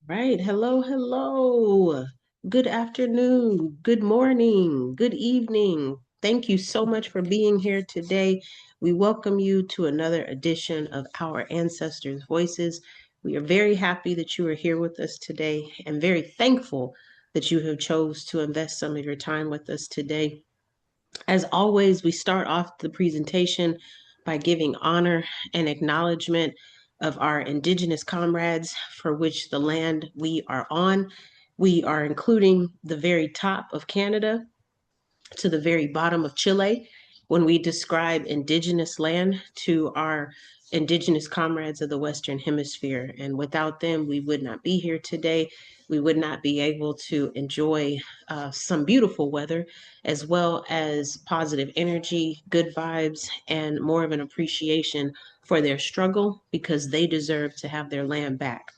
Right. Hello, hello. Good afternoon, good morning, good evening. Thank you so much for being here today. We welcome you to another edition of Our Ancestors' Voices. We are very happy that you are here with us today and very thankful that you have chose to invest some of your time with us today. As always, we start off the presentation by giving honor and acknowledgement of our Indigenous comrades for which the land we are on. We are including the very top of Canada to the very bottom of Chile when we describe Indigenous land to our Indigenous comrades of the Western Hemisphere. And without them, we would not be here today. We would not be able to enjoy some beautiful weather, as well as positive energy, good vibes, and more of an appreciation for their struggle because they deserve to have their land back.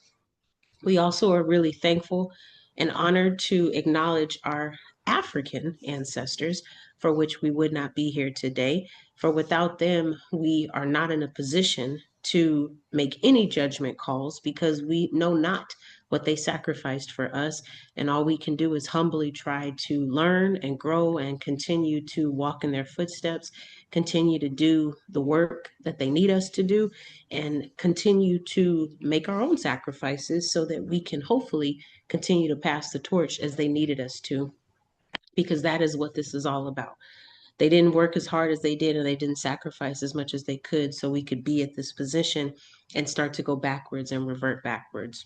We also are really thankful and honored to acknowledge our African ancestors, for which we would not be here today. For without them, we are not in a position to make any judgment calls because we know not what they sacrificed for us. And all we can do is humbly try to learn and grow and continue to walk in their footsteps, continue to do the work that they need us to do, and continue to make our own sacrifices so that we can hopefully continue to pass the torch as they needed us to, because that is what this is all about. They didn't work as hard as they did, and they didn't sacrifice as much as they could so we could be at this position and start to go backwards and revert backwards.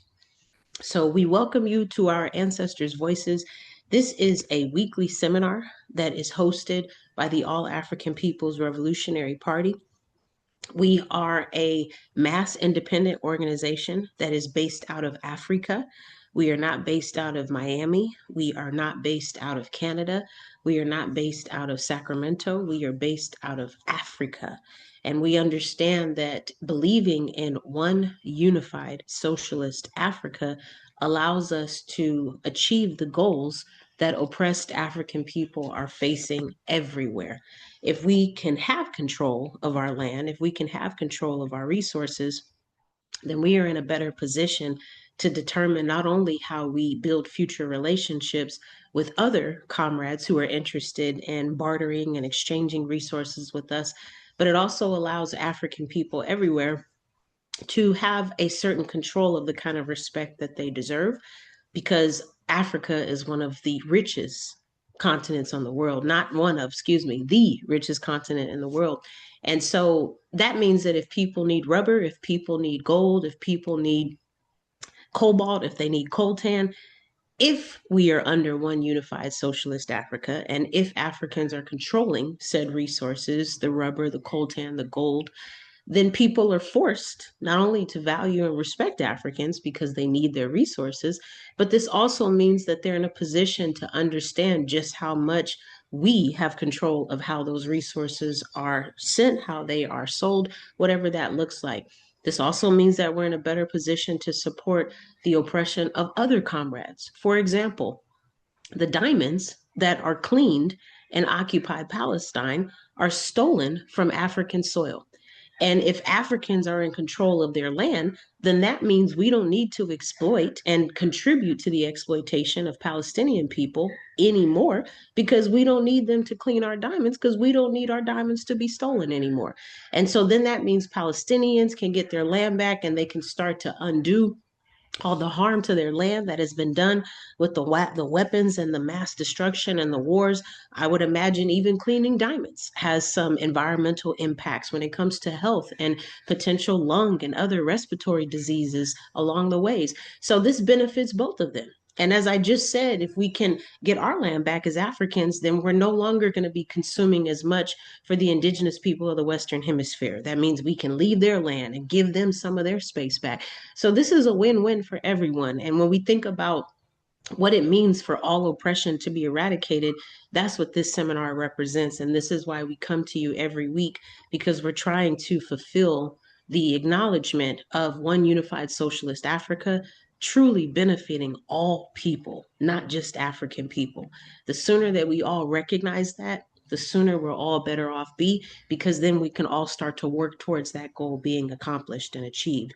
So we welcome you to our Ancestors' Voices. This is a weekly seminar that is hosted by the All African People's Revolutionary Party. We are a mass independent organization that is based out of Africa. We are not based out of Miami. We are not based out of Canada. We are not based out of Sacramento. We are based out of Africa. And we understand that believing in one unified socialist Africa allows us to achieve the goals that oppressed African people are facing everywhere. If we can have control of our land, if we can have control of our resources, then we are in a better position to determine not only how we build future relationships with other comrades who are interested in bartering and exchanging resources with us, but it also allows African people everywhere to have a certain control of the kind of respect that they deserve, because Africa is one of the richest continents on the world, not one of, excuse me, the richest continent in the world. And so that means that if people need rubber, if people need gold, if people need cobalt, if they need coltan, if we are under one unified socialist Africa, and if Africans are controlling said resources, the rubber, the coltan, the gold, then people are forced not only to value and respect Africans because they need their resources, but this also means that they're in a position to understand just how much we have control of how those resources are sent, how they are sold, whatever that looks like. This also means that we're in a better position to support the oppression of other comrades. For example, the diamonds that are cleaned and occupy Palestine are stolen from African soil. And if Africans are in control of their land, then that means we don't need to exploit and contribute to the exploitation of Palestinian people anymore, because we don't need them to clean our diamonds, because we don't need our diamonds to be stolen anymore. And so then that means Palestinians can get their land back and they can start to undo all the harm to their land that has been done with the weapons and the mass destruction and the wars. I would imagine even cleaning diamonds has some environmental impacts when it comes to health and potential lung and other respiratory diseases along the ways. So this benefits both of them. And as I just said, if we can get our land back as Africans, then we're no longer going to be consuming as much for the indigenous people of the Western Hemisphere. That means we can leave their land and give them some of their space back. So this is a win-win for everyone. And when we think about what it means for all oppression to be eradicated, that's what this seminar represents. And this is why we come to you every week, because we're trying to fulfill the acknowledgement of one unified socialist Africa, truly benefiting all people, not just African people. The sooner that we all recognize that, the sooner we're all better off be, because then we can all start to work towards that goal being accomplished and achieved.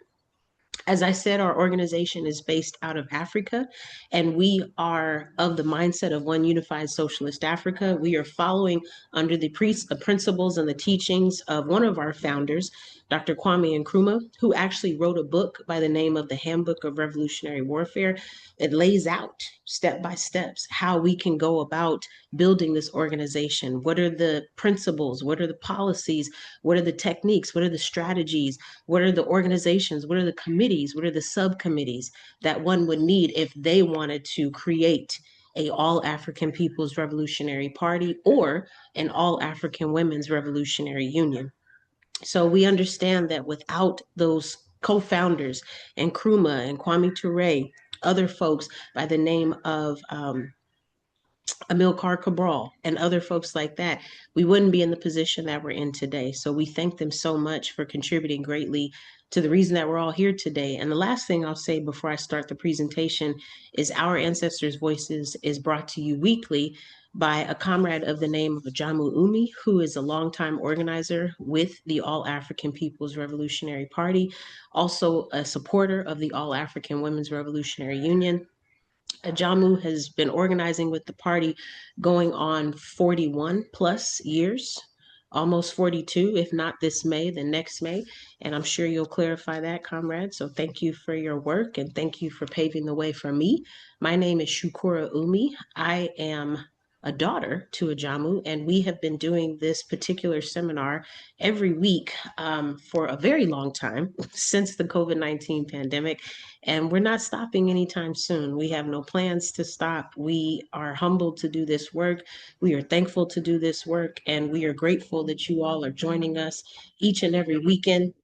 As I said, our organization is based out of Africa, and we are of the mindset of one unified socialist Africa. We are following under the principles and the teachings of one of our founders, Dr. Kwame Nkrumah, who actually wrote a book by the name of The Handbook of Revolutionary Warfare. It lays out step by steps how we can go about building this organization. What are the principles? What are the policies? What are the techniques? What are the strategies? What are the organizations? What are the committees? What are the subcommittees that one would need if they wanted to create a all African People's Revolutionary Party or an all African Women's Revolutionary Union? So we understand that without those co-founders and Nkrumah and Kwame Ture, other folks by the name of Amilcar Cabral and other folks like that, we wouldn't be in the position that we're in today. So we thank them so much for contributing greatly to the reason that we're all here today. And the last thing I'll say before I start the presentation is Our Ancestors' Voices is brought to you weekly by a comrade of the name of Ajamu Umi, who is a longtime organizer with the All African People's Revolutionary Party, also a supporter of the All African Women's Revolutionary Union. Ajamu has been organizing with the party going on 41 plus years, almost 42, if not this May, then next May. And I'm sure you'll clarify that, comrade. So thank you for your work and thank you for paving the way for me. My name is Shukura Umi. I am a daughter to Ajamu, and we have been doing this particular seminar every week for a very long time, since the COVID-19 pandemic. And we're not stopping anytime soon. We have no plans to stop. We are humbled to do this work. We are thankful to do this work. And we are grateful that you all are joining us each and every weekend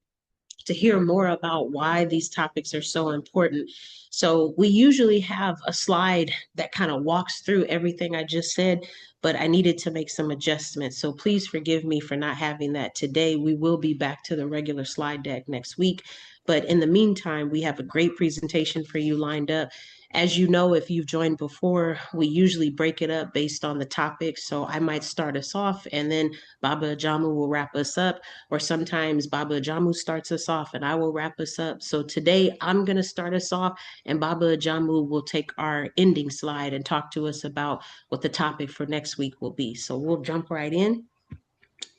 to hear more about why these topics are so important. So we usually have a slide that kind of walks through everything I just said, but I needed to make some adjustments. So please forgive me for not having that today. We will be back to the regular slide deck next week. But in the meantime, we have a great presentation for you lined up. As you know, if you've joined before, we usually break it up based on the topic. So I might start us off and then Baba Ajamu will wrap us up, or sometimes Baba Ajamu starts us off and I will wrap us up. So today I'm going to start us off and Baba Ajamu will take our ending slide and talk to us about what the topic for next week will be. So we'll jump right in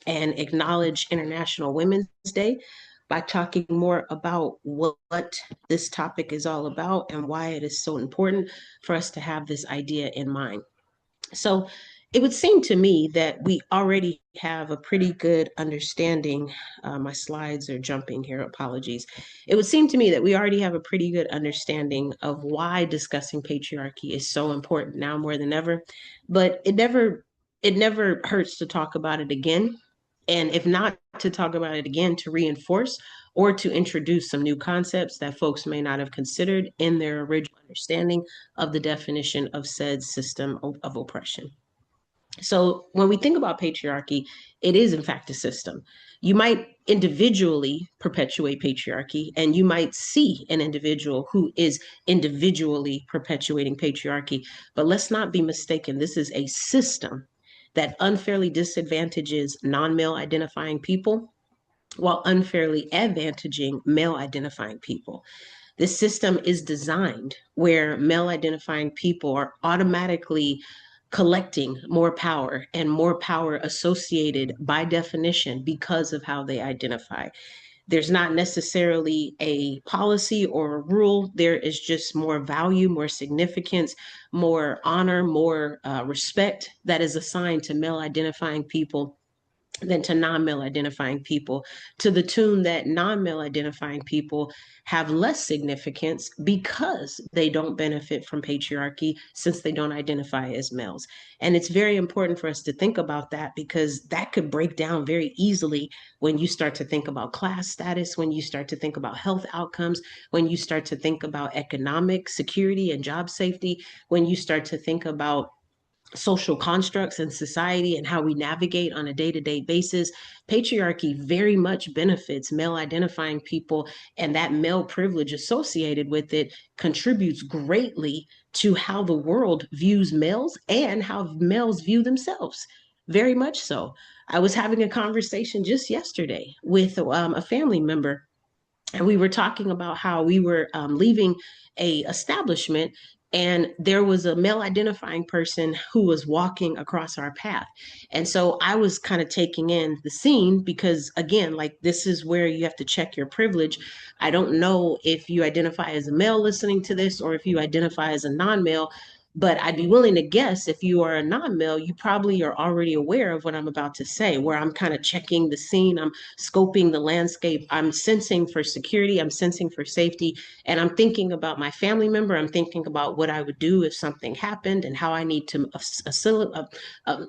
and acknowledge International Women's Day by talking more about what this topic is all about and why it is so important for us to have this idea in mind. So it would seem to me that we already have a pretty good understanding. My slides are jumping here, apologies. It would seem to me that we already have a pretty good understanding of why discussing patriarchy is so important now more than ever. But it never hurts to talk about it again. And if not to talk about it again, to reinforce or to introduce some new concepts that folks may not have considered in their original understanding of the definition of said system of oppression. So when we think about patriarchy, it is in fact a system. You might individually perpetuate patriarchy, and you might see an individual who is individually perpetuating patriarchy. But let's not be mistaken. This is a system that unfairly disadvantages non-male identifying people while unfairly advantaging male identifying people. This system is designed where male identifying people are automatically collecting more power and more power associated by definition because of how they identify. There's not necessarily a policy or a rule. There is just more value, more significance, more honor, more respect that is assigned to male identifying people than to non-male identifying people, to the tune that non-male identifying people have less significance because they don't benefit from patriarchy since they don't identify as males. And it's very important for us to think about that, because that could break down very easily when you start to think about class status, when you start to think about health outcomes, when you start to think about economic security and job safety, when you start to think about social constructs in society and how we navigate on a day-to-day basis. Patriarchy very much benefits male identifying people, and that male privilege associated with it contributes greatly to how the world views males and how males view themselves. Very much so. I was having a conversation just yesterday with a family member, and we were talking about how we were leaving a establishment, and there was a male identifying person who was walking across our path. And so I was kind of taking in the scene, because again, like, this is where you have to check your privilege. I don't know if you identify as a male listening to this, or if you identify as a non-male, but I'd be willing to guess if you are a non-male, you probably are already aware of what I'm about to say, where I'm kind of checking the scene, I'm scoping the landscape, I'm sensing for security, I'm sensing for safety, and I'm thinking about my family member. I'm thinking about what I would do if something happened, and how I need to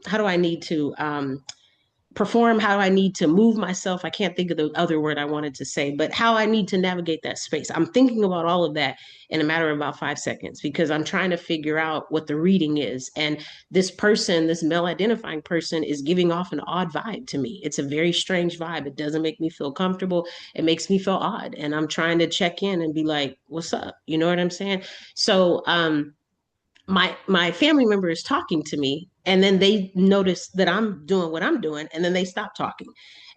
how do I need to perform, how I need to move myself. I can't think of the other word I wanted to say, but how I need to navigate that space. I'm thinking about all of that in a matter of about 5 seconds, because I'm trying to figure out what the reading is. And this person, this male identifying person, is giving off an odd vibe to me. It's a very strange vibe. It doesn't make me feel comfortable. It makes me feel odd. And I'm trying to check in and be like, what's up? You know what I'm saying? So, my family member is talking to me, and then they notice that I'm doing what I'm doing, and then they stop talking.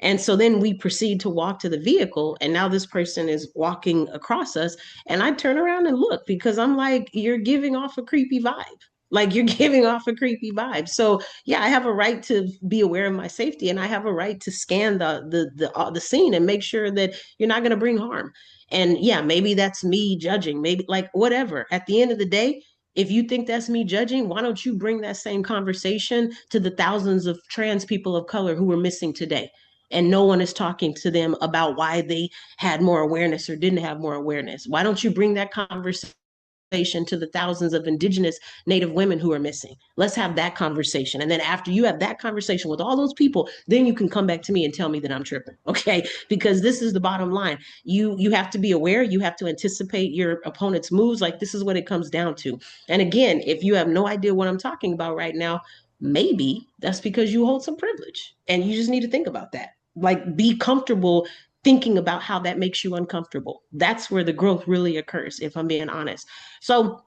And so then we proceed to walk to the vehicle, and now this person is walking across us, and I turn around and look, because I'm like, you're giving off a creepy vibe. Like, you're giving off a creepy vibe. So yeah, I have a right to be aware of my safety, and I have a right to scan the scene and make sure that you're not going to bring harm. And yeah, maybe that's me judging, maybe, like, whatever. At the end of the day, if you think that's me judging, why don't you bring that same conversation to the thousands of trans people of color who were missing today? And no one is talking to them about why they had more awareness or didn't have more awareness. Why don't you bring that conversation to the thousands of indigenous Native women who are missing? Let's have that conversation. And then after you have that conversation with all those people, then you can come back to me and tell me that I'm tripping. Okay. Because this is the bottom line. You have to be aware, you have to anticipate your opponent's moves. Like, this is what it comes down to. And again, if you have no idea what I'm talking about right now, maybe that's because you hold some privilege, and you just need to think about that. Like, be comfortable thinking about how that makes you uncomfortable. That's where the growth really occurs, if I'm being honest. So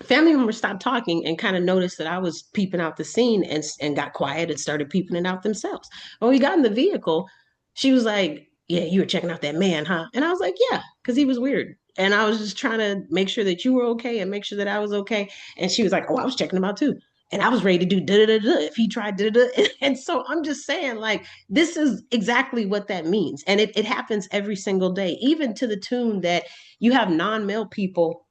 family members stopped talking and kind of noticed that I was peeping out the scene, and got quiet and started peeping it out themselves. When we got in the vehicle, she was like, yeah, you were checking out that man, huh? And I was like, yeah, because he was weird. And I was just trying to make sure that you were okay and make sure that I was okay. And she was like, oh, I was checking him out too. And I was ready to do da da da if he tried da da. And so I'm just saying, like, this is exactly what that means. And it happens every single day, even to the tune that you have non-male people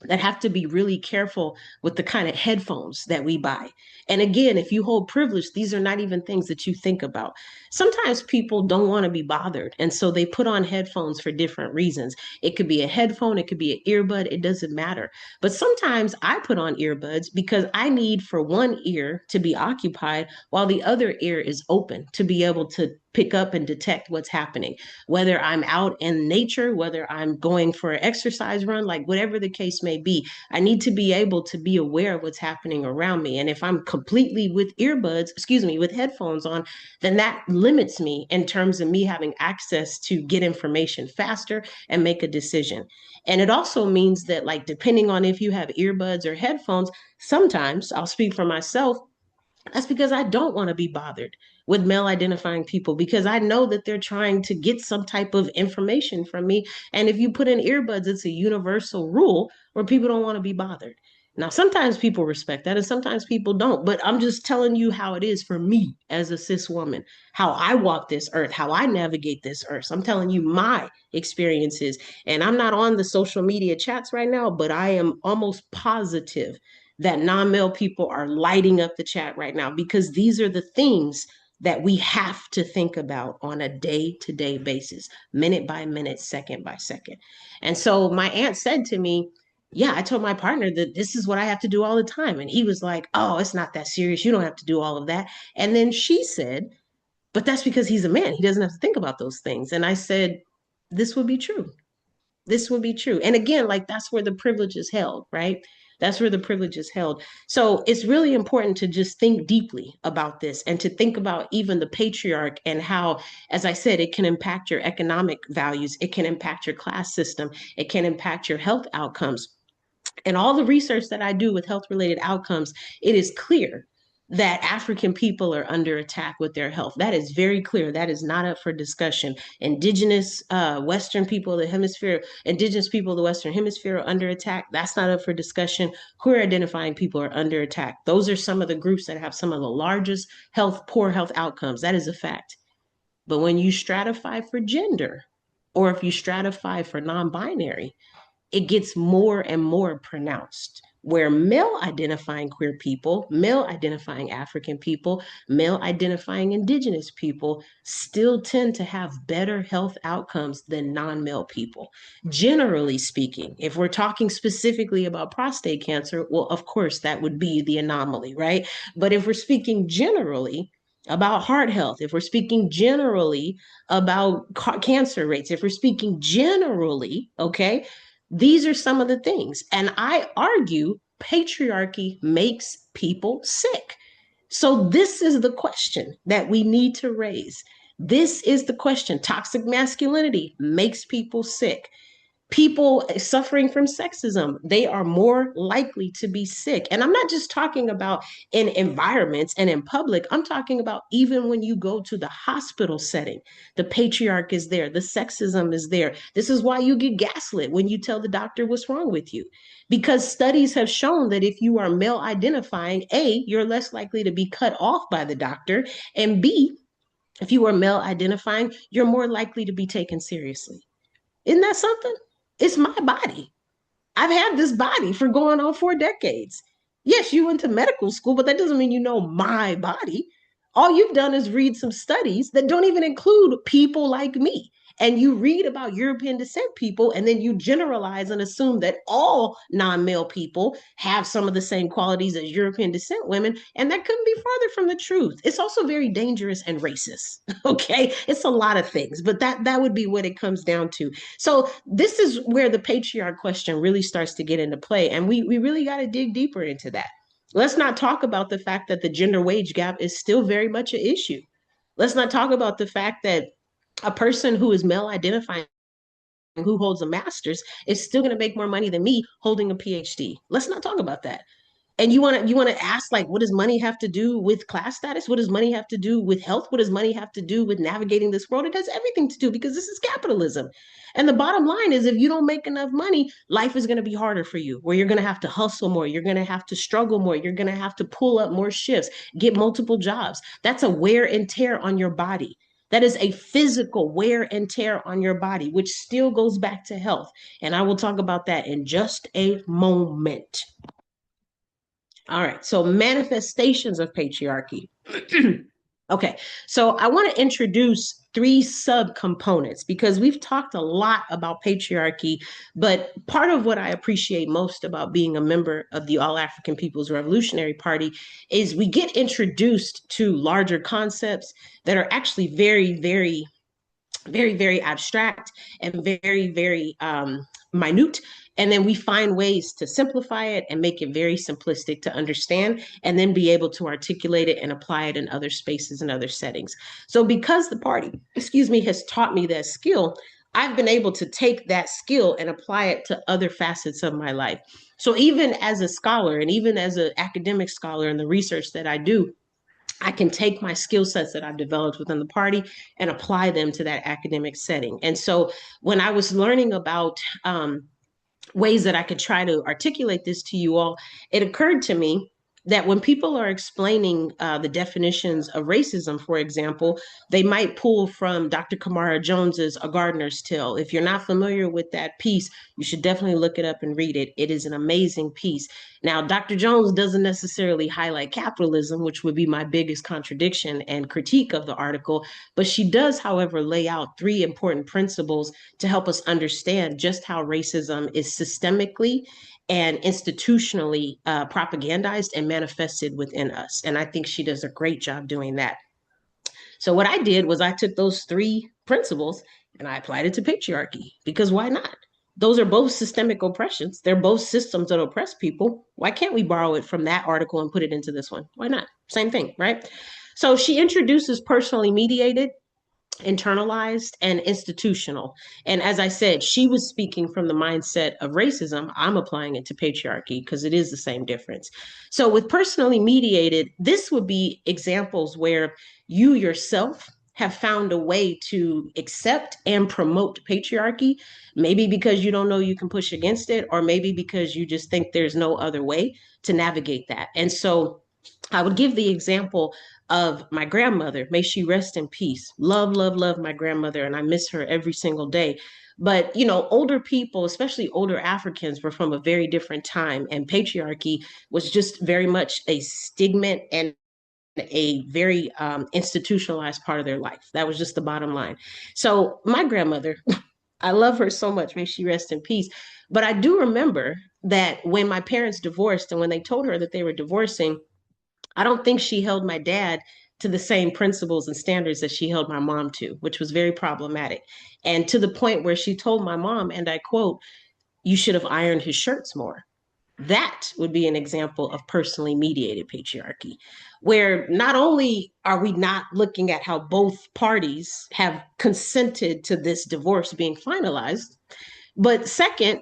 that have to be really careful with the kind of headphones that we buy. And again, if you hold privilege, these are not even things that you think about. Sometimes people don't want to be bothered, and so they put on headphones for different reasons. It could be a headphone, it could be an earbud, it doesn't matter. But sometimes I put on earbuds because I need for one ear to be occupied while the other ear is open, to be able to pick up and detect what's happening, whether I'm out in nature, whether I'm going for an exercise run, like whatever the case may be. I need to be able to be aware of what's happening around me. And if I'm completely with with headphones on, then that limits me in terms of me having access to get information faster and make a decision. And it also means that, like, depending on if you have earbuds or headphones, sometimes I'll speak for myself, that's because I don't want to be bothered with male identifying people, because I know that they're trying to get some type of information from me. And if you put in earbuds, it's a universal rule where people don't want to be bothered. Now, sometimes people respect that and sometimes people don't, but I'm just telling you how it is for me as a cis woman, how I walk this earth, how I navigate this earth. So I'm telling you my experiences. And I'm not on the social media chats right now, but I am almost positive that non-male people are lighting up the chat right now because these are the things that we have to think about on a day-to-day basis, minute by minute, second by second. And so my aunt said to me, yeah, I told my partner that this is what I have to do all the time. And he was like, oh, it's not that serious. You don't have to do all of that. And then she said, but that's because he's a man. He doesn't have to think about those things. And I said, this would be true. This would be true. And again, like that's where the privilege is held, right? That's where the privilege is held. So it's really important to just think deeply about this and to think about even the patriarch and how, as I said, it can impact your economic values. It can impact your class system. It can impact your health outcomes and all the research that I do with health related outcomes, it is clear that African people are under attack with their health. That is very clear. That is not up for discussion. Indigenous Western people of the hemisphere, indigenous people of the Western hemisphere are under attack. That's not up for discussion. Queer identifying people are under attack. Those are some of the groups that have some of the largest poor health outcomes. That is a fact. But when you stratify for gender, or if you stratify for non-binary, it gets more and more pronounced where male identifying queer people, male identifying African people, male identifying indigenous people still tend to have better health outcomes than non male people. Generally speaking, if we're talking specifically about prostate cancer, well, of course, that would be the anomaly, right? But if we're speaking generally, about heart health, if we're speaking generally about cancer rates, if we're speaking generally, okay, these are some of the things. And I argue patriarchy makes people sick. So, this is the question that we need to raise. This is the question. Toxic masculinity makes people sick. People suffering from sexism, they are more likely to be sick. And I'm not just talking about in environments and in public, I'm talking about even when you go to the hospital setting, the patriarch is there, the sexism is there. This is why you get gaslit when you tell the doctor what's wrong with you. Because studies have shown that if you are male identifying, A, you're less likely to be cut off by the doctor, and B, if you are male identifying, you're more likely to be taken seriously. Isn't that something? It's my body. I've had this body for going on 4 decades. Yes, you went to medical school, but that doesn't mean you know my body. All you've done is read some studies that don't even include people like me. And you read about European descent people, and then you generalize and assume that all non male people have some of the same qualities as European descent women. And that couldn't be farther from the truth. It's also very dangerous and racist. Okay. It's a lot of things, but that would be what it comes down to. So this is where the patriarch question really starts to get into play. And we really got to dig deeper into that. Let's not talk about the fact that the gender wage gap is still very much an issue. Let's not talk about the fact that a person who is male identifying who holds a master's is still going to make more money than me holding a PhD. Let's not talk about that. And you want to ask, like, what does money have to do with class status? What does money have to do with health? What does money have to do with navigating this world? It has everything to do because this is capitalism. And the bottom line is if you don't make enough money, life is going to be harder for you, where you're going to have to hustle more, you're going to have to struggle more, you're going to have to pull up more shifts, get multiple jobs. That's a wear and tear on your body. That is a physical wear and tear on your body, which still goes back to health. And I will talk about that in just a moment. All right, so manifestations of patriarchy. Okay, so I want to introduce three subcomponents because we've talked a lot about patriarchy, but part of what I appreciate most about being a member of the All African People's Revolutionary Party is we get introduced to larger concepts that are actually very, very very abstract and very minute, and then we find ways to simplify it and make it very simplistic to understand and then be able to articulate it and apply it in other spaces and other settings. So because the party, excuse me, has taught me that skill, I've been able to take that skill and apply it to other facets of my life. So even as a scholar and even as an academic scholar in the research that I do, I can take my skill sets that I've developed within the party and apply them to that academic setting. And so when I was learning about ways that I could try to articulate this to you all, it occurred to me that when people are explaining the definitions of racism, for example, they might pull from Dr. Kamara Jones's A Gardener's Tale. If you're not familiar with that piece, you should definitely look it up and read it. It is an amazing piece. Now, Dr. Jones doesn't necessarily highlight capitalism, which would be my biggest contradiction and critique of the article, but she does, however, lay out three important principles to help us understand just how racism is systemically and institutionally propagandized and manifested within us. And I think she does a great job doing that. So what I did was I took those three principles and I applied it to patriarchy, because why not? Those are both systemic oppressions. They're both systems that oppress people. Why can't we borrow it from that article and put it into this one? Why not? Same thing, right? So she introduces personally mediated, internalized, and institutional. And as I said, she was speaking from the mindset of racism. I'm applying it to patriarchy because it is the same difference. So with personally mediated, this would be examples where you yourself have found a way to accept and promote patriarchy, maybe because you don't know you can push against it, or maybe because you just think there's no other way to navigate that. And so I would give the example of my grandmother. May she rest in peace. Love, love, love my grandmother, and I miss her every single day. But, you know, older people, especially older Africans, were from a very different time, and patriarchy was just very much a stigma and a very institutionalized part of their life. That was just the bottom line. So my grandmother, I love her so much. May she rest in peace. But I do remember that when my parents divorced and when they told her that they were divorcing, I don't think she held my dad to the same principles and standards that she held my mom to, which was very problematic. And to the point where she told my mom, and I quote, "You should have ironed his shirts more." That would be an example of personally mediated patriarchy, where not only are we not looking at how both parties have consented to this divorce being finalized, but second,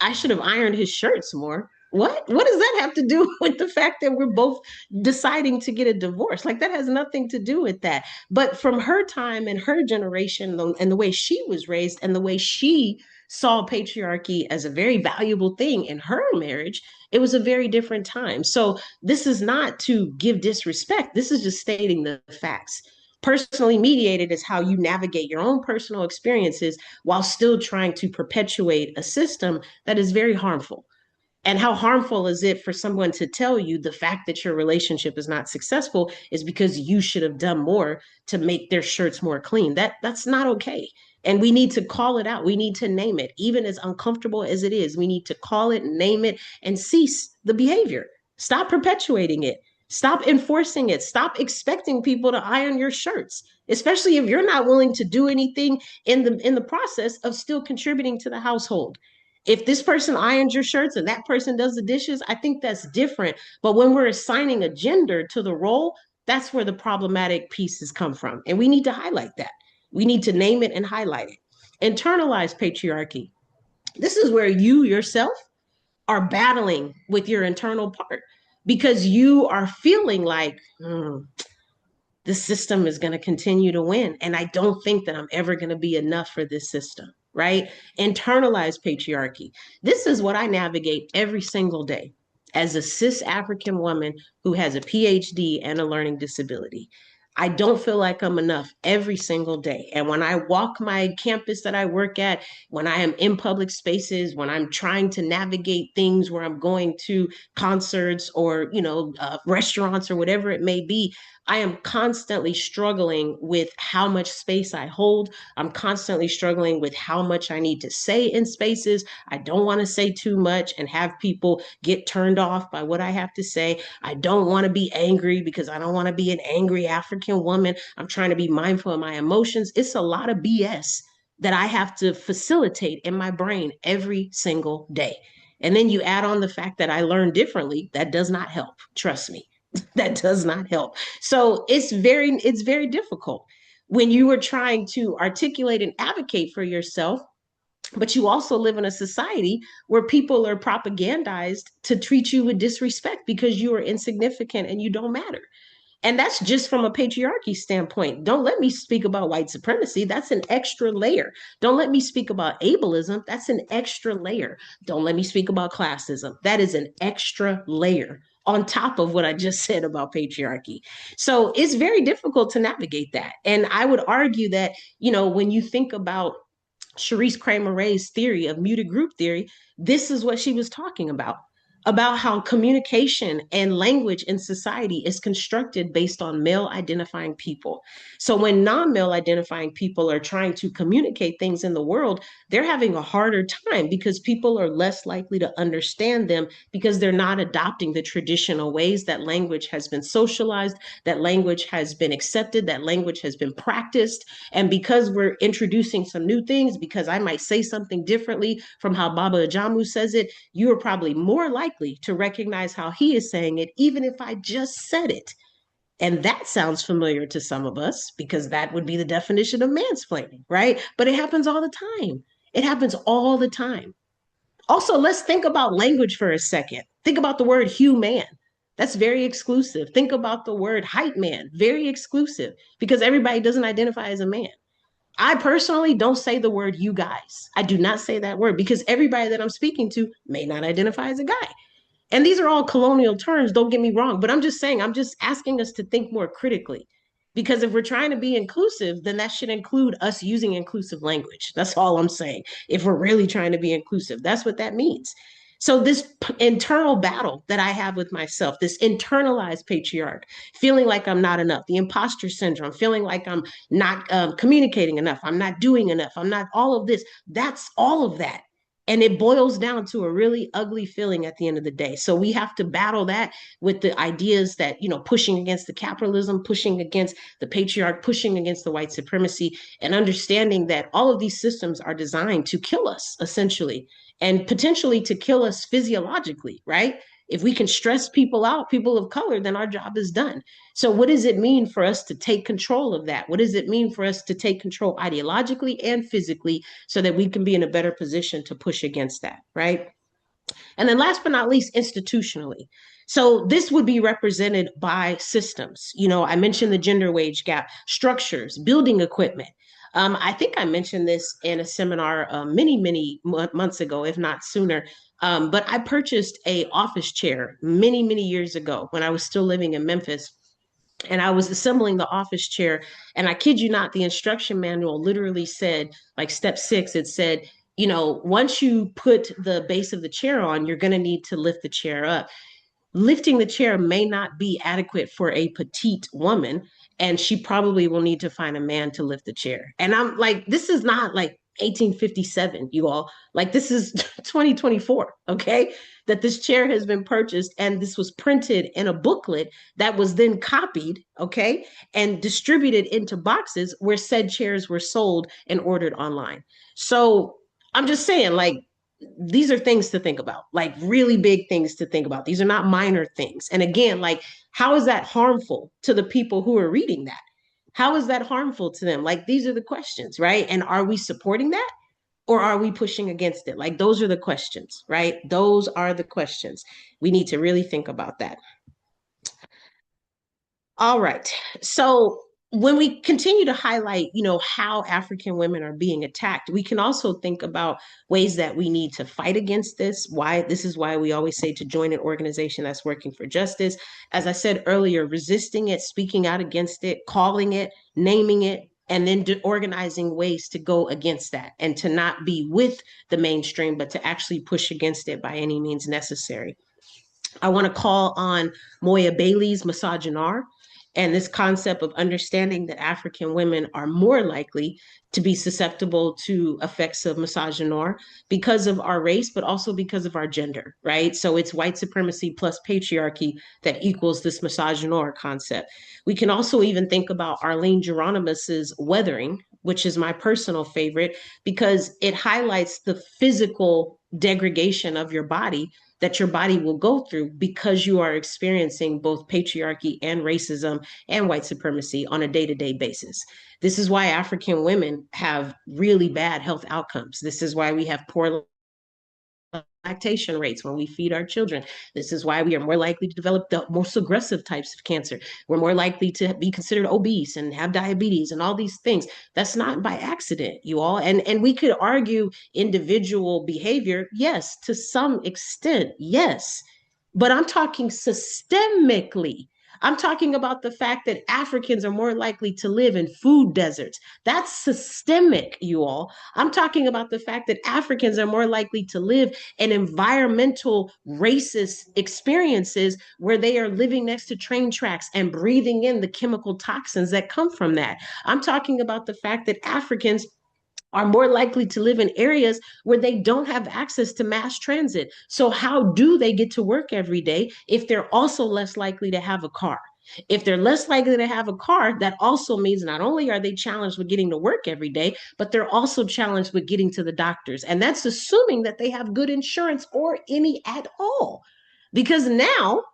I should have ironed his shirts more. What does that have to do with the fact that we're both deciding to get a divorce? Like, that has nothing to do with that. But from her time and her generation and the way she was raised and the way she saw patriarchy as a very valuable thing in her marriage, it was a very different time. So this is not to give disrespect. This is just stating the facts. Personally mediated is how you navigate your own personal experiences while still trying to perpetuate a system that is very harmful. And how harmful is it for someone to tell you the fact that your relationship is not successful is because you should have done more to make their shirts more clean? That's not okay. And we need to call it out. We need to name it. Even as uncomfortable as it is, we need to call it, name it, and cease the behavior. Stop perpetuating it. Stop enforcing it. Stop expecting people to iron your shirts, especially if you're not willing to do anything in the process of still contributing to the household. If this person irons your shirts and that person does the dishes, I think that's different. But when we're assigning a gender to the role, that's where the problematic pieces come from. And we need to highlight that. We need to name it and highlight it. Internalized patriarchy. This is where you yourself are battling with your internal part because you are feeling like, the system is going to continue to win. And I don't think that I'm ever going to be enough for this system, right? Internalized patriarchy. This is what I navigate every single day as a cis African woman who has a PhD and a learning disability. I don't feel like I'm enough every single day. And when I walk my campus that I work at, when I am in public spaces, when I'm trying to navigate things where I'm going to concerts or, restaurants or whatever it may be, I am constantly struggling with how much space I hold. I'm constantly struggling with how much I need to say in spaces. I don't want to say too much and have people get turned off by what I have to say. I don't want to be angry because I don't want to be an angry African woman. I'm trying to be mindful of my emotions. It's a lot of BS that I have to facilitate in my brain every single day. And then you add on the fact that I learn differently. That does not help. Trust me. That does not help. So it's very difficult when you are trying to articulate and advocate for yourself, but you also live in a society where people are propagandized to treat you with disrespect because you are insignificant and you don't matter. And that's just from a patriarchy standpoint. Don't let me speak about white supremacy. That's an extra layer. Don't let me speak about ableism. That's an extra layer. Don't let me speak about classism. That is an extra layer on top of what I just said about patriarchy. So it's very difficult to navigate that. And I would argue that, when you think about Charisse Kramer Ray's theory of muted group theory, this is what she was talking about how communication and language in society is constructed based on male identifying people. So when non-male identifying people are trying to communicate things in the world, they're having a harder time because people are less likely to understand them because they're not adopting the traditional ways that language has been socialized, that language has been accepted, that language has been practiced. And because we're introducing some new things, because I might say something differently from how Baba Ajamu says it, you are probably more likely to recognize how he is saying it, even if I just said it. And that sounds familiar to some of us because that would be the definition of mansplaining, right? But it happens all the time. It happens all the time. Also, let's think about language for a second. Think about the word human. That's very exclusive. Think about the word height man, very exclusive because everybody doesn't identify as a man. I personally don't say the word you guys. I do not say that word because everybody that I'm speaking to may not identify as a guy. And these are all colonial terms, don't get me wrong, but I'm just saying, I'm just asking us to think more critically. Because if we're trying to be inclusive, then that should include us using inclusive language. That's all I'm saying. If we're really trying to be inclusive, that's what that means. So, this internal battle that I have with myself, this internalized patriarch, feeling like I'm not enough, the imposter syndrome, feeling like I'm not communicating enough, I'm not doing enough, I'm not all of this, that's all of that. And it boils down to a really ugly feeling at the end of the day. So we have to battle that with the ideas that, pushing against the capitalism, pushing against the patriarch, pushing against the white supremacy, and understanding that all of these systems are designed to kill us, essentially, and potentially to kill us physiologically, right? If we can stress people out, people of color, then our job is done. So, what does it mean for us to take control of that? What does it mean for us to take control ideologically and physically so that we can be in a better position to push against that, right? And then last but not least, institutionally. So this would be represented by systems. I mentioned the gender wage gap, structures, building equipment. I think I mentioned this in a seminar many, many months ago, if not sooner. But I purchased a office chair many, many years ago when I was still living in Memphis, and I was assembling the office chair. And I kid you not, the instruction manual literally said, like step 6, it said, once you put the base of the chair on, you're going to need to lift the chair up. Lifting the chair may not be adequate for a petite woman, and she probably will need to find a man to lift the chair. And I'm like, this is not like 1857, you all. Like, this is 2024, okay? That this chair has been purchased, and this was printed in a booklet that was then copied, okay, and distributed into boxes where said chairs were sold and ordered online. So I'm just saying, like, these are things to think about, like really big things to think about. These are not minor things. And again, like, how is that harmful to the people who are reading that? How is that harmful to them? Like, these are the questions, right? And are we supporting that or are we pushing against it? Like, those are the questions, right? Those are the questions. We need to really think about that. All right. So when we continue to highlight, how African women are being attacked, we can also think about ways that we need to fight against this. Why this is why we always say to join an organization that's working for justice. As I said earlier, resisting it, speaking out against it, calling it, naming it, and then organizing ways to go against that and to not be with the mainstream, but to actually push against it by any means necessary. I want to call on Moya Bailey's misogynar and this concept of understanding that African women are more likely to be susceptible to effects of misogynoir because of our race, but also because of our gender, right? So it's white supremacy plus patriarchy that equals this misogynoir concept. We can also even think about Arlene Geronimus's Weathering, which is my personal favorite, because it highlights the physical degradation of your body that your body will go through because you are experiencing both patriarchy and racism and white supremacy on a day-to-day basis. This is why African women have really bad health outcomes. This is why we have poor lactation rates when we feed our children. This is why we are more likely to develop the most aggressive types of cancer. We're more likely to be considered obese and have diabetes and all these things. That's not by accident, you all. And we could argue individual behavior, yes, to some extent, yes. But I'm talking systemically. I'm talking about the fact that Africans are more likely to live in food deserts. That's systemic, you all. I'm talking about the fact that Africans are more likely to live in environmental racist experiences where they are living next to train tracks and breathing in the chemical toxins that come from that. I'm talking about the fact that Africans are more likely to live in areas where they don't have access to mass transit. So, how do they get to work every day if they're also less likely to have a car? If they're less likely to have a car, that also means not only are they challenged with getting to work every day, but they're also challenged with getting to the doctors. And that's assuming that they have good insurance or any at all. Because now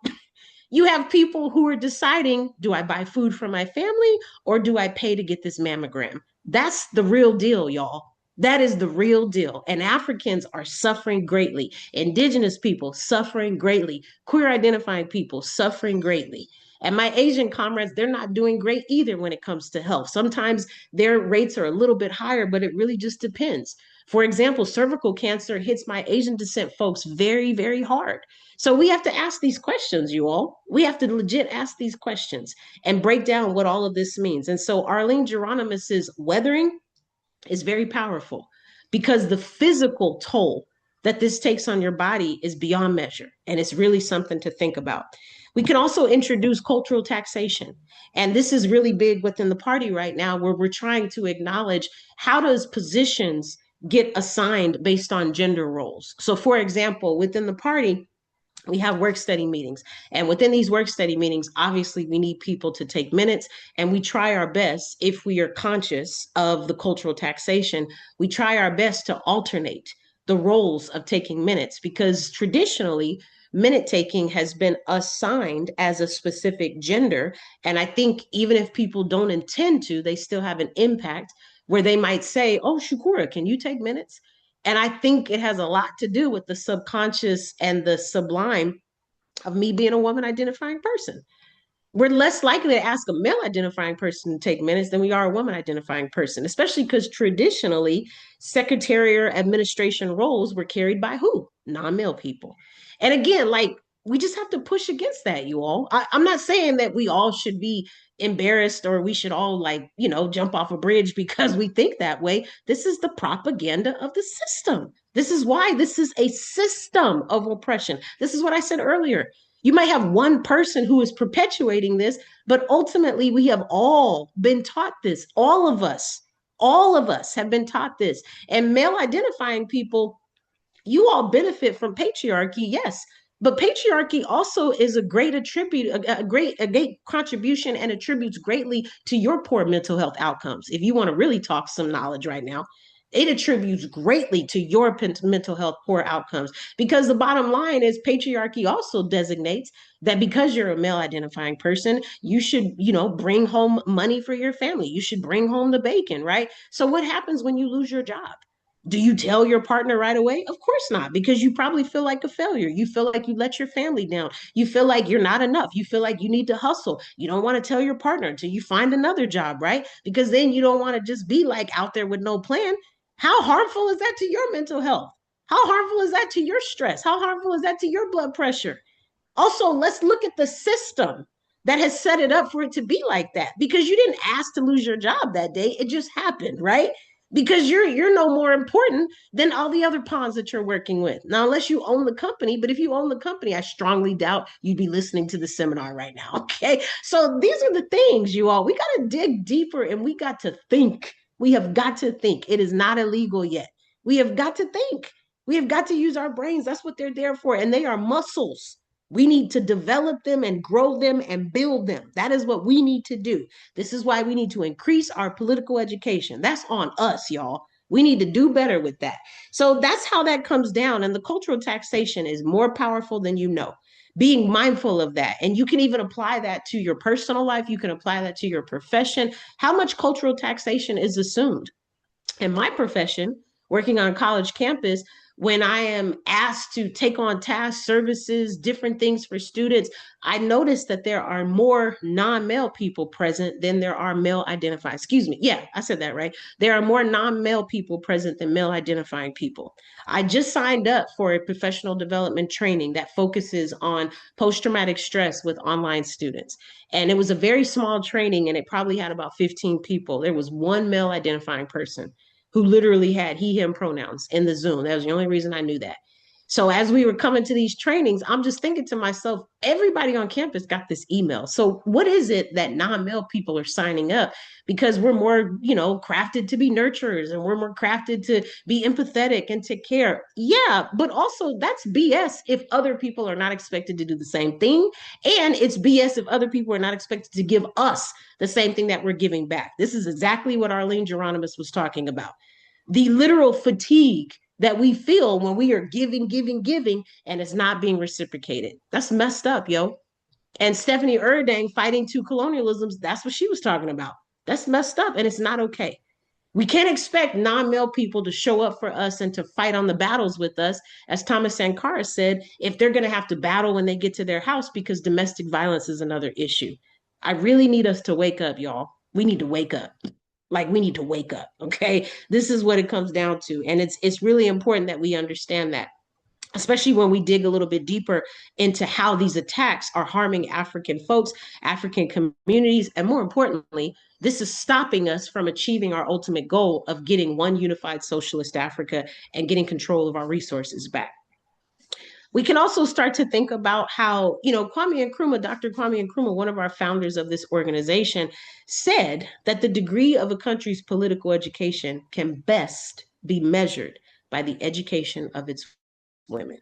you have people who are deciding, do I buy food for my family or do I pay to get this mammogram? That's the real deal, y'all. That is the real deal. And Africans are suffering greatly. Indigenous people suffering greatly. Queer identifying people suffering greatly. And my Asian comrades, they're not doing great either when it comes to health. Sometimes their rates are a little bit higher, but it really just depends. For example, cervical cancer hits my Asian descent folks very, very hard. So we have to ask these questions, you all. We have to legit ask these questions and break down what all of this means. And so Arlene Geronimus's weathering is very powerful because the physical toll that this takes on your body is beyond measure. And it's really something to think about. We can also introduce cultural taxation. And this is really big within the party right now, where we're trying to acknowledge how does positions get assigned based on gender roles. So for example, within the party, we have work study meetings. And within these work study meetings, obviously, we need people to take minutes. And we try our best, if we are conscious of the cultural taxation, we try our best to alternate the roles of taking minutes because traditionally, minute taking has been assigned as a specific gender. And I think even if people don't intend to, they still have an impact where they might say, oh, Shukura, can you take minutes? And I think it has a lot to do with the subconscious and the sublime of me being a woman identifying person. We're less likely to ask a male identifying person to take minutes than we are a woman identifying person, especially because traditionally secretarial administration roles were carried by who? Non-male people. And again, like we just have to push against that, you all. I'm not saying that we all should be embarrassed or we should all like, jump off a bridge because we think that way. This is the propaganda of the system. This is why this is a system of oppression. This is what I said earlier. You might have one person who is perpetuating this, but ultimately we have all been taught this. All of us have been taught this. And male identifying people, you all benefit from patriarchy, yes. But patriarchy also is a great attribute, a great contribution and attributes greatly to your poor mental health outcomes. If you want to really talk some knowledge right now, it attributes greatly to your mental health poor outcomes because the bottom line is patriarchy also designates that because you're a male identifying person, you should, bring home money for your family. You should bring home the bacon, right? So what happens when you lose your job? Do you tell your partner right away? Of course not, because you probably feel like a failure. You feel like you let your family down. You feel like you're not enough. You feel like you need to hustle. You don't want to tell your partner until you find another job, right? Because then you don't want to just be like out there with no plan. How harmful is that to your mental health? How harmful is that to your stress? How harmful is that to your blood pressure? Also, let's look at the system that has set it up for it to be like that because you didn't ask to lose your job that day. It just happened, right? Because you're no more important than all the other pawns that you're working with. Now, unless you own the company, but if you own the company, I strongly doubt you'd be listening to the seminar right now. Okay. So these are the things, you all. We got to dig deeper and we got to think. We have got to think. It is not illegal yet. We have got to think. We have got to use our brains. That's what they're there for. And they are muscles. We need to develop them and grow them and build them. That is what we need to do. This is why we need to increase our political education. That's on us, y'all. We need to do better with that. So that's how that comes down. And the cultural taxation is more powerful than you know. Being mindful of that. And you can even apply that to your personal life. You can apply that to your profession. How much cultural taxation is assumed? In my profession, working on a college campus, when I am asked to take on tasks, services, different things for students, I notice that there are more non-male people present than there are male identifying. Excuse me. Yeah, I said that right. There are more non-male people present than male identifying people. I just signed up for a professional development training that focuses on post-traumatic stress with online students. And it was a very small training, and it probably had about 15 people. There was one male identifying person who literally had he, him pronouns in the Zoom. That was the only reason I knew that. So as we were coming to these trainings, I'm just thinking to myself, everybody on campus got this email. So what is it that non-male people are signing up? Because we're more, crafted to be nurturers, and we're more crafted to be empathetic and take care. Yeah, but also that's BS if other people are not expected to do the same thing. And it's BS if other people are not expected to give us the same thing that we're giving back. This is exactly what Arlene Geronimus was talking about. The literal fatigue that we feel when we are giving, giving, giving, and it's not being reciprocated. That's messed up, yo. And Stephanie Erdang fighting two colonialisms, that's what she was talking about. That's messed up, and it's not okay. We can't expect non-male people to show up for us and to fight on the battles with us, as Thomas Sankara said, if they're going to have to battle when they get to their house, because domestic violence is another issue. I really need us to wake up, y'all. We need to wake up. Like, we need to wake up. Okay, this is what it comes down to, and it's really important that we understand that, especially when we dig a little bit deeper into how these attacks are harming African folks, African communities, and more importantly, this is stopping us from achieving our ultimate goal of getting one unified socialist Africa and getting control of our resources back. We can also start to think about how, Kwame Nkrumah, Dr. Kwame Nkrumah, one of our founders of this organization, said that the degree of a country's political education can best be measured by the education of its women.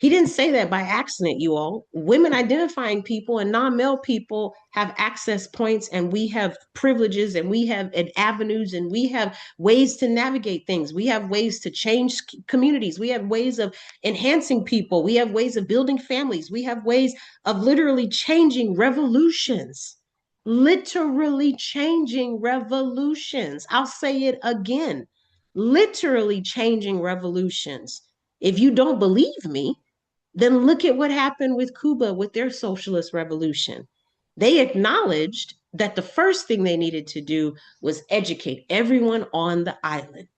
He didn't say that by accident, you all. Women identifying people and non-male people have access points, and we have privileges, and we have avenues, and we have ways to navigate things. We have ways to change communities. We have ways of enhancing people. We have ways of building families. We have ways of literally changing revolutions. Literally changing revolutions. I'll say it again. Literally changing revolutions. If you don't believe me, then look at what happened with Cuba with their socialist revolution. They acknowledged that the first thing they needed to do was educate everyone on the island.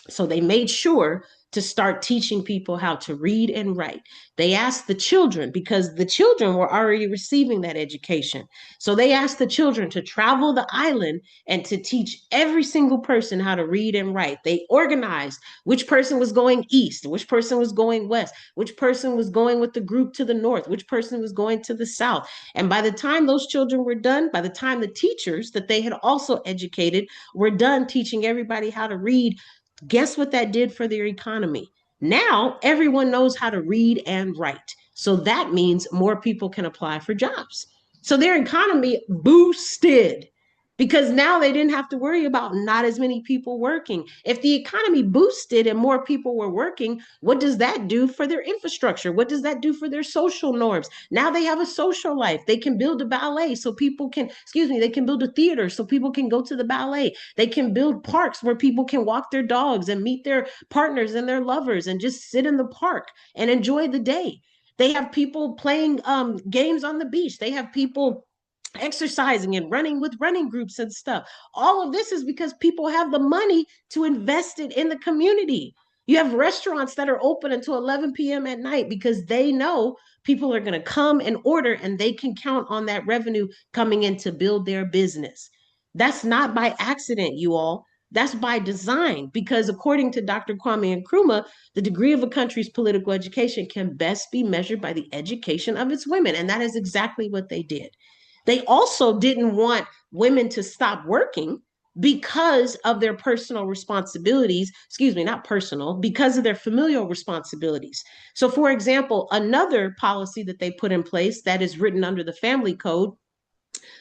So they made sure to start teaching people how to read and write. They asked the children, because the children were already receiving that education. So they asked the children to travel the island and to teach every single person how to read and write. They organized which person was going east, which person was going west, which person was going with the group to the north, which person was going to the south. And by the time those children were done, by the time the teachers that they had also educated were done teaching everybody how to read, guess what that did for their economy? Now everyone knows how to read and write. So that means more people can apply for jobs. So their economy boosted, because now they didn't have to worry about not as many people working. If the economy boosted and more people were working, what does that do for their infrastructure? What does that do for their social norms? Now they have a social life. They can build a ballet so people can, they can build a theater so people can go to the ballet. They can build parks where people can walk their dogs and meet their partners and their lovers and just sit in the park and enjoy the day. They have people playing games on the beach. They have people exercising and running with running groups and stuff. All of this is because people have the money to invest it in the community. You have restaurants that are open until 11 p.m. at night because they know people are going to come and order, and they can count on that revenue coming in to build their business. That's not by accident, you all. That's by design, because according to Dr. Kwame Nkrumah, the degree of a country's political education can best be measured by the education of its women. And that is exactly what they did. They also didn't want women to stop working because of their personal responsibilities, not personal, because of their familial responsibilities. So, for example, another policy that they put in place that is written under the family code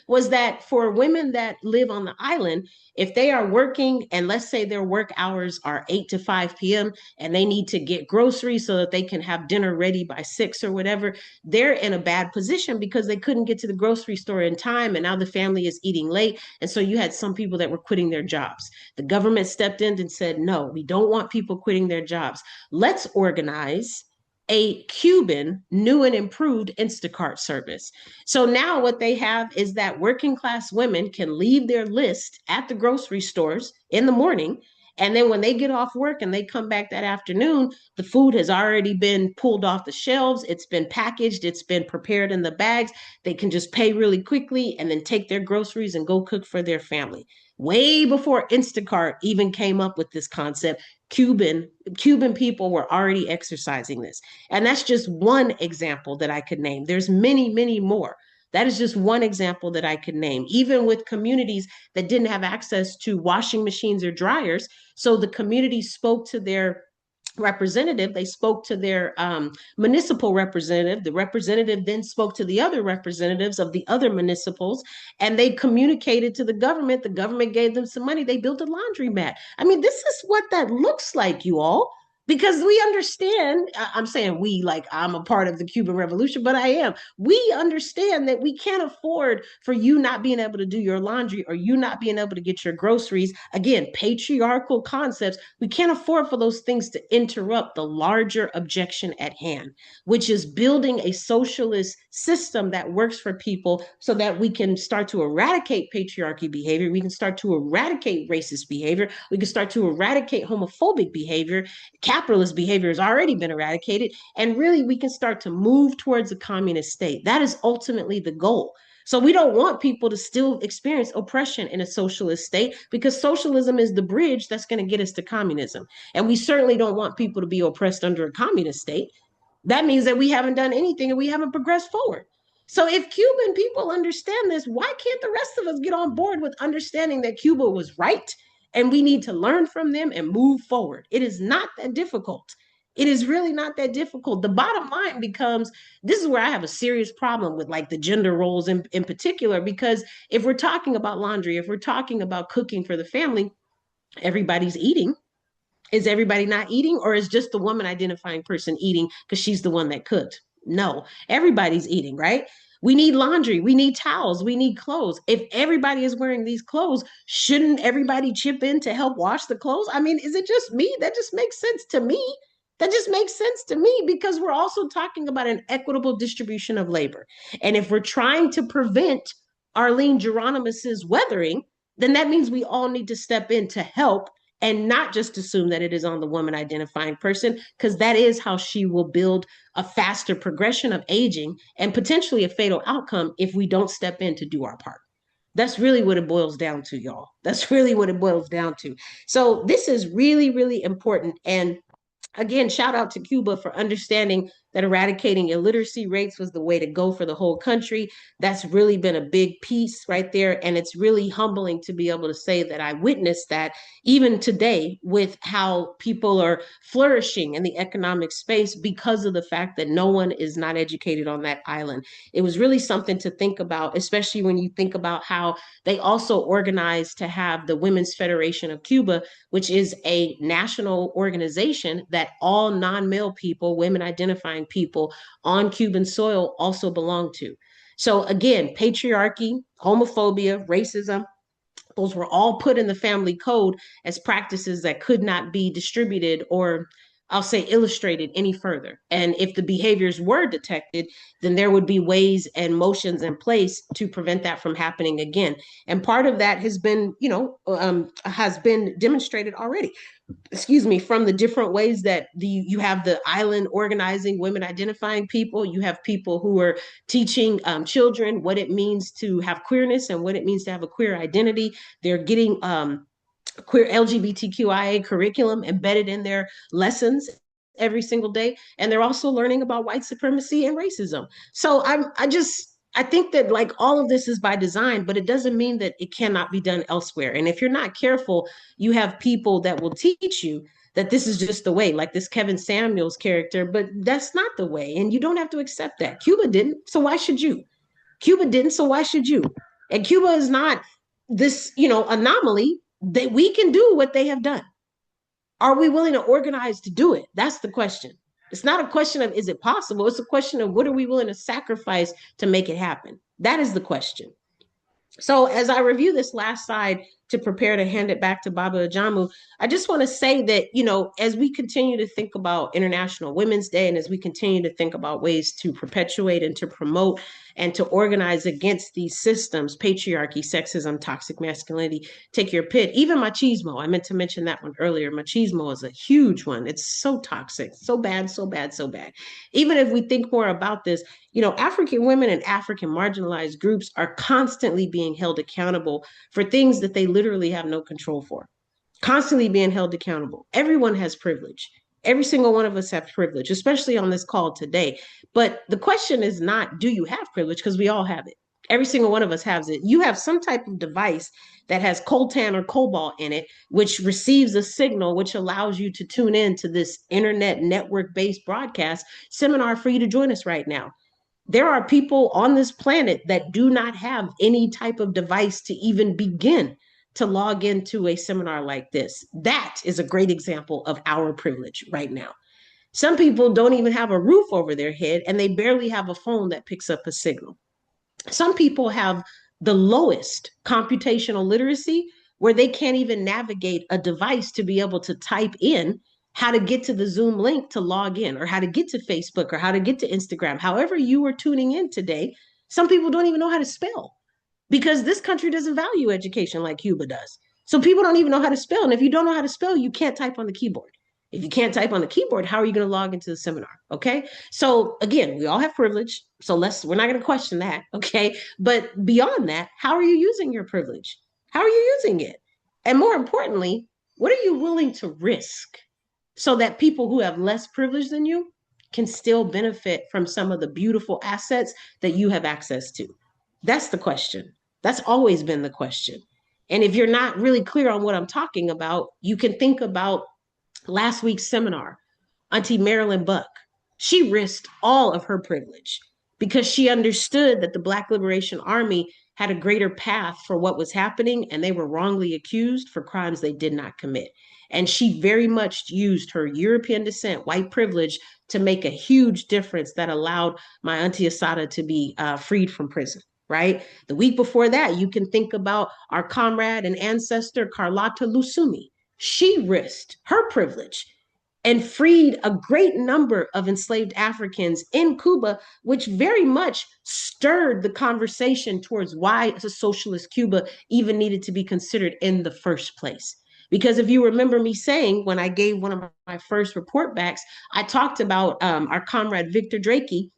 was that for women that live on the island, if they are working and let's say their work hours are 8 to 5 p.m. and they need to get groceries so that they can have dinner ready by 6 or whatever, they're in a bad position because they couldn't get to the grocery store in time and now the family is eating late. And so you had some people that were quitting their jobs. The government stepped in and said, no, we don't want people quitting their jobs. Let's organize a Cuban new and improved Instacart service. So now what they have is that working class women can leave their list at the grocery stores in the morning. And then when they get off work and they come back that afternoon, the food has already been pulled off the shelves. It's been packaged. It's been prepared in the bags. They can just pay really quickly and then take their groceries and go cook for their family. Way before Instacart even came up with this concept, Cuban people were already exercising this. And that's just one example that I could name. There's many, many more. That is just one example that I could name, even with communities that didn't have access to washing machines or dryers. So the community spoke to their representative, they spoke to their municipal representative. The representative then spoke to the other representatives of the other municipals, and they communicated to the government. The government gave them some money. They built a laundromat. I mean, this is what that looks like, you all. Because we understand, I'm saying we, like I'm a part of the Cuban Revolution, but I am. We understand that we can't afford for you not being able to do your laundry or you not being able to get your groceries. Again, patriarchal concepts. We can't afford for those things to interrupt the larger objection at hand, which is building a socialist system that works for people so that we can start to eradicate patriarchy behavior. We can start to eradicate racist behavior. We can start to eradicate homophobic behavior. Capitalist behavior has already been eradicated. And really, we can start to move towards a communist state. That is ultimately the goal. So we don't want people to still experience oppression in a socialist state because socialism is the bridge that's going to get us to communism. And we certainly don't want people to be oppressed under a communist state. That means that we haven't done anything and we haven't progressed forward. So if Cuban people understand this, why can't the rest of us get on board with understanding that Cuba was right and we need to learn from them and move forward? It is not that difficult. It is really not that difficult. The bottom line becomes this is where I have a serious problem with like the gender roles in particular, because if we're talking about laundry, if we're talking about cooking for the family, everybody's eating. Is everybody not eating, or is just the woman identifying person eating because she's the one that cooked? No, everybody's eating, right? We need laundry, we need towels, we need clothes. If everybody is wearing these clothes, shouldn't everybody chip in to help wash the clothes? I mean, is it just me? That just makes sense to me. That just makes sense to me because we're also talking about an equitable distribution of labor. And if we're trying to prevent Arlene Geronimus's weathering, then that means we all need to step in to help and not just assume that it is on the woman identifying person, because that is how she will build a faster progression of aging and potentially a fatal outcome if we don't step in to do our part. That's really what it boils down to, y'all. That's really what it boils down to. So this is really, really important. And again, shout out to Cuba for understanding that eradicating illiteracy rates was the way to go for the whole country. That's really been a big piece right there. And it's really humbling to be able to say that I witnessed that even today with how people are flourishing in the economic space because of the fact that no one is not educated on that island. It was really something to think about, especially when you think about how they also organized to have the Women's Federation of Cuba, which is a national organization that all non-male people, women identifying people on Cuban soil also belong to. So again, patriarchy, homophobia, racism, those were all put in the family code as practices that could not be distributed or I'll say illustrated any further. And if the behaviors were detected, then there would be ways and motions in place to prevent that from happening again. And part of that has been, has been demonstrated already, excuse me, from the different ways that you have the island organizing women identifying people. You have people who are teaching children what it means to have queerness and what it means to have a queer identity. They're getting queer LGBTQIA curriculum embedded in their lessons every single day, and they're also learning about white supremacy and racism. So I think that like all of this is by design, but it doesn't mean that it cannot be done elsewhere. And if you're not careful, you have people that will teach you that this is just the way, like this Kevin Samuels character, but that's not the way. And you don't have to accept that. Cuba didn't, so why should you? Cuba didn't, so why should you? And Cuba is not this, anomaly. That we can do what they have done. Are we willing to organize to do it? That's the question. It's not a question of is it possible? It's a question of what are we willing to sacrifice to make it happen? That is the question. So as I review this last slide to prepare to hand it back to Baba Ajamu, I just want to say that, as we continue to think about International Women's Day and as we continue to think about ways to perpetuate and to promote and to organize against these systems, patriarchy, sexism, toxic masculinity, take your pick, even machismo. I meant to mention that one earlier. Machismo is a huge one. It's so toxic, so bad, so bad, so bad. Even if we think more about this, African women and African marginalized groups are constantly being held accountable for things that they literally have no control for, constantly being held accountable. Everyone has privilege. Every single one of us have privilege, especially on this call today. But the question is not, do you have privilege? Because we all have it. Every single one of us has it. You have some type of device that has coltan or cobalt in it, which receives a signal, which allows you to tune in to this internet network-based broadcast seminar for you to join us right now. There are people on this planet that do not have any type of device to even begin to log into a seminar like this. That is a great example of our privilege right now. Some people don't even have a roof over their head and they barely have a phone that picks up a signal. Some people have the lowest computational literacy where they can't even navigate a device to be able to type in how to get to the Zoom link to log in, or how to get to Facebook, or how to get to Instagram. However you are tuning in today, some people don't even know how to spell because this country doesn't value education like Cuba does. So people don't even know how to spell. And if you don't know how to spell, you can't type on the keyboard. If you can't type on the keyboard, how are you going to log into the seminar? Okay. So again, we all have privilege. So we're not going to question that. Okay. But beyond that, how are you using your privilege? How are you using it? And more importantly, what are you willing to risk so that people who have less privilege than you can still benefit from some of the beautiful assets that you have access to? That's the question. That's always been the question. And if you're not really clear on what I'm talking about, you can think about last week's seminar. Auntie Marilyn Buck, she risked all of her privilege because she understood that the Black Liberation Army had a greater path for what was happening, and they were wrongly accused for crimes they did not commit. And she very much used her European descent, white privilege, to make a huge difference that allowed my Auntie Asada to be freed from prison. Right? The week before that, you can think about our comrade and ancestor, Carlotta Lusumi. She risked her privilege and freed a great number of enslaved Africans in Cuba, which very much stirred the conversation towards why a socialist Cuba even needed to be considered in the first place. Because if you remember me saying when I gave one of my first report backs, I talked about our comrade Victor Drakey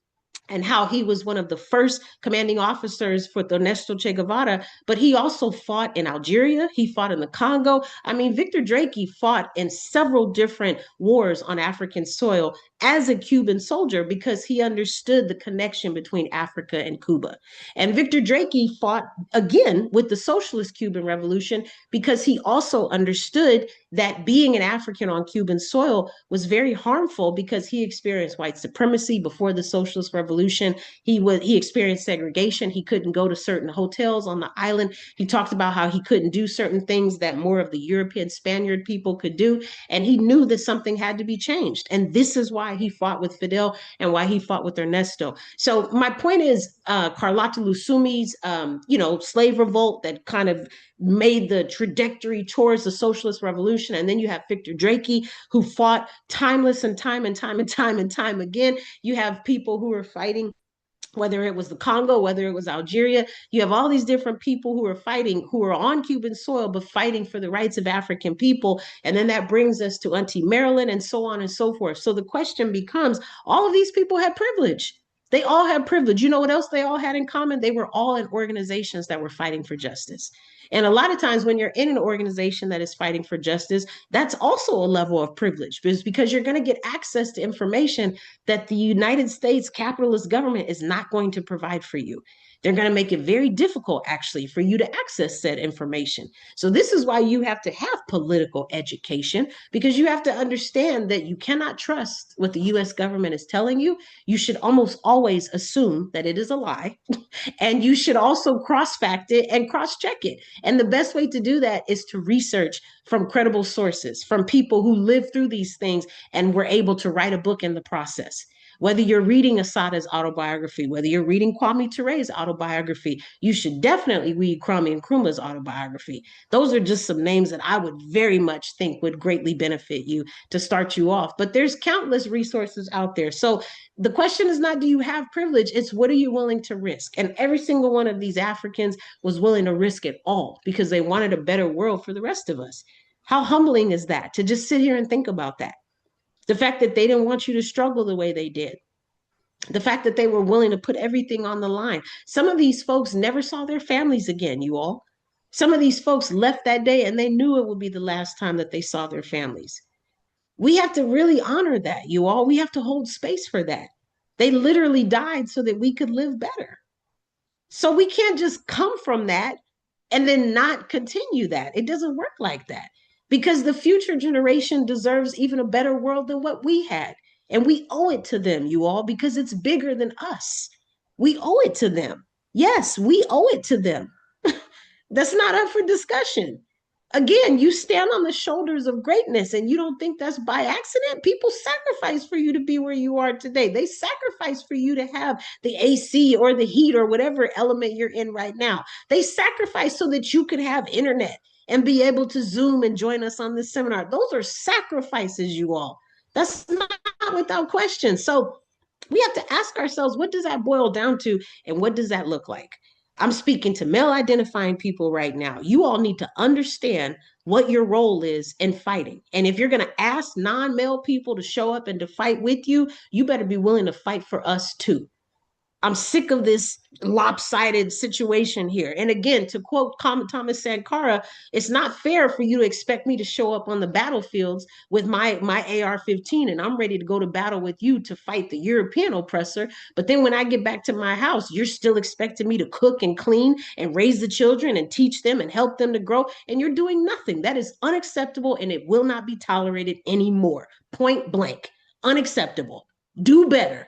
and how he was one of the first commanding officers for Ernesto Che Guevara, but he also fought in Algeria, he fought in the Congo. I mean, Victor Drakey fought in several different wars on African soil as a Cuban soldier because he understood the connection between Africa and Cuba. And Victor Drakey fought again with the socialist Cuban Revolution because he also understood that being an African on Cuban soil was very harmful because he experienced white supremacy before the socialist revolution. He experienced segregation. He couldn't go to certain hotels on the island. He talked about how he couldn't do certain things that more of the European Spaniard people could do. And he knew that something had to be changed. And this is why he fought with Fidel and why he fought with Ernesto. So my point is Carlotta Lusumi's, slave revolt that kind of made the trajectory towards the socialist revolution. And then you have Victor Drakey, who fought timeless and time and time and time and time again. You have people who are fighting, whether it was the Congo, whether it was Algeria. You have all these different people who are fighting, who are on Cuban soil, but fighting for the rights of African people. And then that brings us to Auntie Marilyn and so on and so forth. So the question becomes, all of these people had privilege. They all had privilege. You know what else they all had in common? They were all in organizations that were fighting for justice. And a lot of times when you're in an organization that is fighting for justice, that's also a level of privilege because you're going to get access to information that the United States capitalist government is not going to provide for you. They're going to make it very difficult, actually, for you to access said information. So, this is why you have to have political education, because you have to understand that you cannot trust what the US government is telling you. You should almost always assume that it is a lie. And you should also cross fact it and cross check it. And the best way to do that is to research from credible sources, from people who lived through these things and were able to write a book in the process. Whether you're reading Asada's autobiography, whether you're reading Kwame Ture's autobiography, you should definitely read Kwame Nkrumah's autobiography. Those are just some names that I would very much think would greatly benefit you to start you off. But there's countless resources out there. So the question is not, do you have privilege? It's what are you willing to risk? And every single one of these Africans was willing to risk it all because they wanted a better world for the rest of us. How humbling is that to just sit here and think about that? The fact that they didn't want you to struggle the way they did. The fact that they were willing to put everything on the line. Some of these folks never saw their families again, you all. Some of these folks left that day and they knew it would be the last time that they saw their families. We have to really honor that, you all. We have to hold space for that. They literally died so that we could live better. So we can't just come from that and then not continue that. It doesn't work like that because the future generation deserves even a better world than what we had. And we owe it to them, you all, because it's bigger than us. We owe it to them. Yes, we owe it to them. That's not up for discussion. Again, you stand on the shoulders of greatness and you don't think that's by accident. People sacrifice for you to be where you are today. They sacrifice for you to have the AC or the heat or whatever element you're in right now. They sacrifice so that you could have internet and be able to Zoom and join us on this seminar. Those are sacrifices, you all. That's not without question. So we have to ask ourselves, what does that boil down to and what does that look like? I'm speaking to male identifying people right now. You all need to understand what your role is in fighting. And if you're going to ask non male people to show up and to fight with you, you better be willing to fight for us too. I'm sick of this lopsided situation here. And again, to quote Thomas Sankara, it's not fair for you to expect me to show up on the battlefields with my AR-15 and I'm ready to go to battle with you to fight the European oppressor. But then when I get back to my house, you're still expecting me to cook and clean and raise the children and teach them and help them to grow. And you're doing nothing. That is unacceptable and it will not be tolerated anymore. Point blank. Unacceptable. Do better.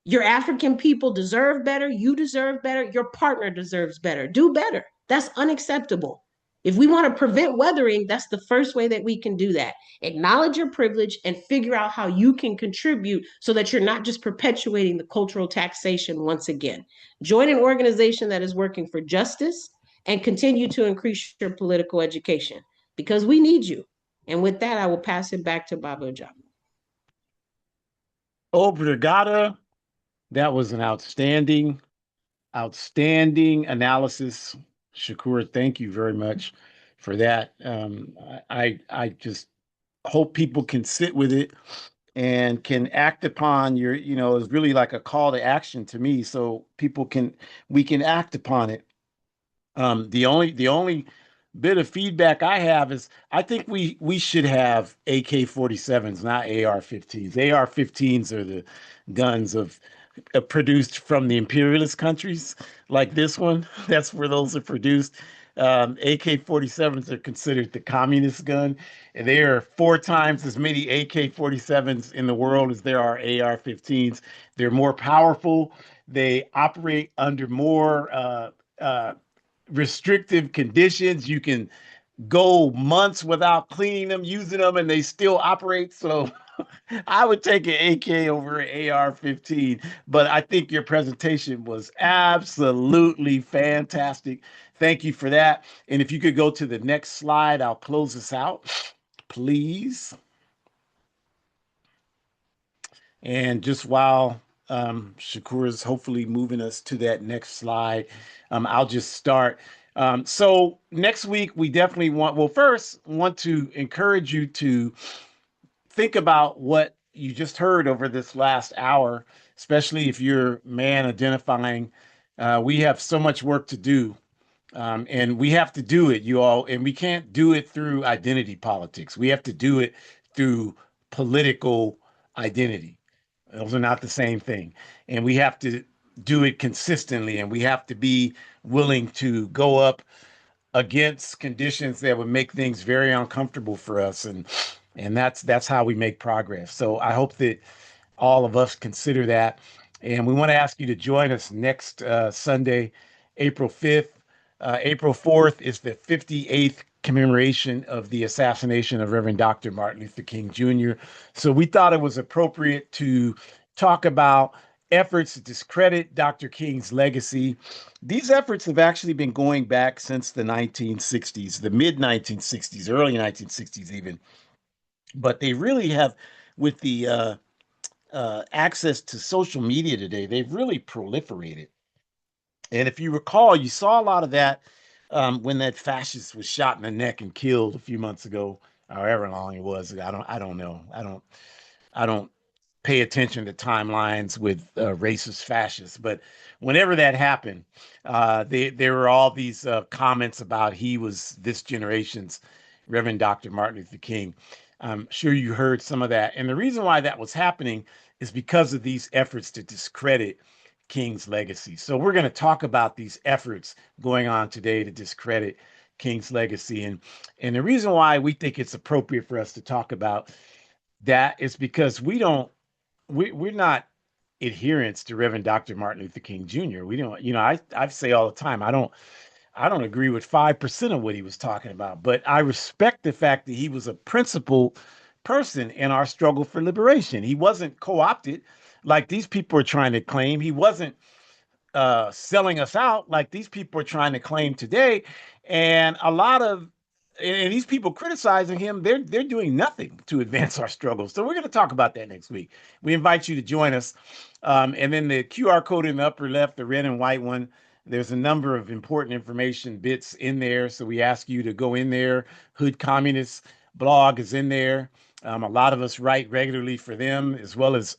Your African people deserve better. You deserve better. Your partner deserves better. Do better. That's unacceptable. If we want to prevent weathering, that's the first way that we can do that. Acknowledge your privilege and figure out how you can contribute so that you're not just perpetuating the cultural taxation once again. Join an organization that is working for justice and continue to increase your political education because we need you. And with that, I will pass it back to Baba Jam. Obrigada. That was an outstanding analysis. Shakur, thank you very much for that. I just hope people can sit with it and can act upon your, it's really like a call to action to me. So we can act upon it. The only bit of feedback I have is I think we should have AK-47s, not AR-15s. AR-15s are the guns produced from the imperialist countries like this one. That's where those are produced. AK-47s are considered the communist gun. And there are 4 times as many AK-47s in the world as there are AR-15s. They're more powerful. They operate under more restrictive conditions. You can go months without cleaning them, using them, and they still operate. So I would take an AK over an AR-15, but I think your presentation was absolutely fantastic. Thank you for that. And if you could go to the next slide, I'll close this out, please. And just while Shakur is hopefully moving us to that next slide, I'll just start. So next week, we definitely first want to encourage you to think about what you just heard over this last hour, especially if you're man identifying. We have so much work to do. And we have to do it, you all, and we can't do it through identity politics. We have to do it through political identity. Those are not the same thing. And we have to do it consistently, and we have to be willing to go up against conditions that would make things very uncomfortable for us, and that's how we make progress. So I hope that all of us consider that. And we want to ask you to join us next Sunday, April 5th. April 4th is the 58th commemoration of the assassination of Reverend Dr. Martin Luther King Jr. So we thought it was appropriate to talk about efforts to discredit Dr. King's legacy. These efforts have actually been going back since the 1960s, the mid 1960s, early 1960s, even. But they really have, with the access to social media today, they've really proliferated. And if you recall, you saw a lot of that when that fascist was shot in the neck and killed a few months ago, however long it was. I don't know. I don't pay attention to timelines with racist fascists. But whenever that happened, there were all these comments about he was this generation's Reverend Dr. Martin Luther King. I'm sure you heard some of that. And the reason why that was happening is because of these efforts to discredit King's legacy. So we're going to talk about these efforts going on today to discredit King's legacy. And the reason why we think it's appropriate for us to talk about that is because we're not adherents to Reverend Dr. Martin Luther King Jr. We don't, I say all the time, I don't agree with 5% of what he was talking about, but I respect the fact that he was a principled person in our struggle for liberation. He wasn't co-opted like these people are trying to claim. He wasn't selling us out like these people are trying to claim today. And a lot of and these people criticizing him, they're doing nothing to advance our struggles. So we're going to talk about that next week. We invite you to join us. And then the QR code in the upper left, the red and white one, there's a number of important information bits in there. So we ask you to go in there. Hood Communist blog is in there. A lot of us write regularly for them, as well as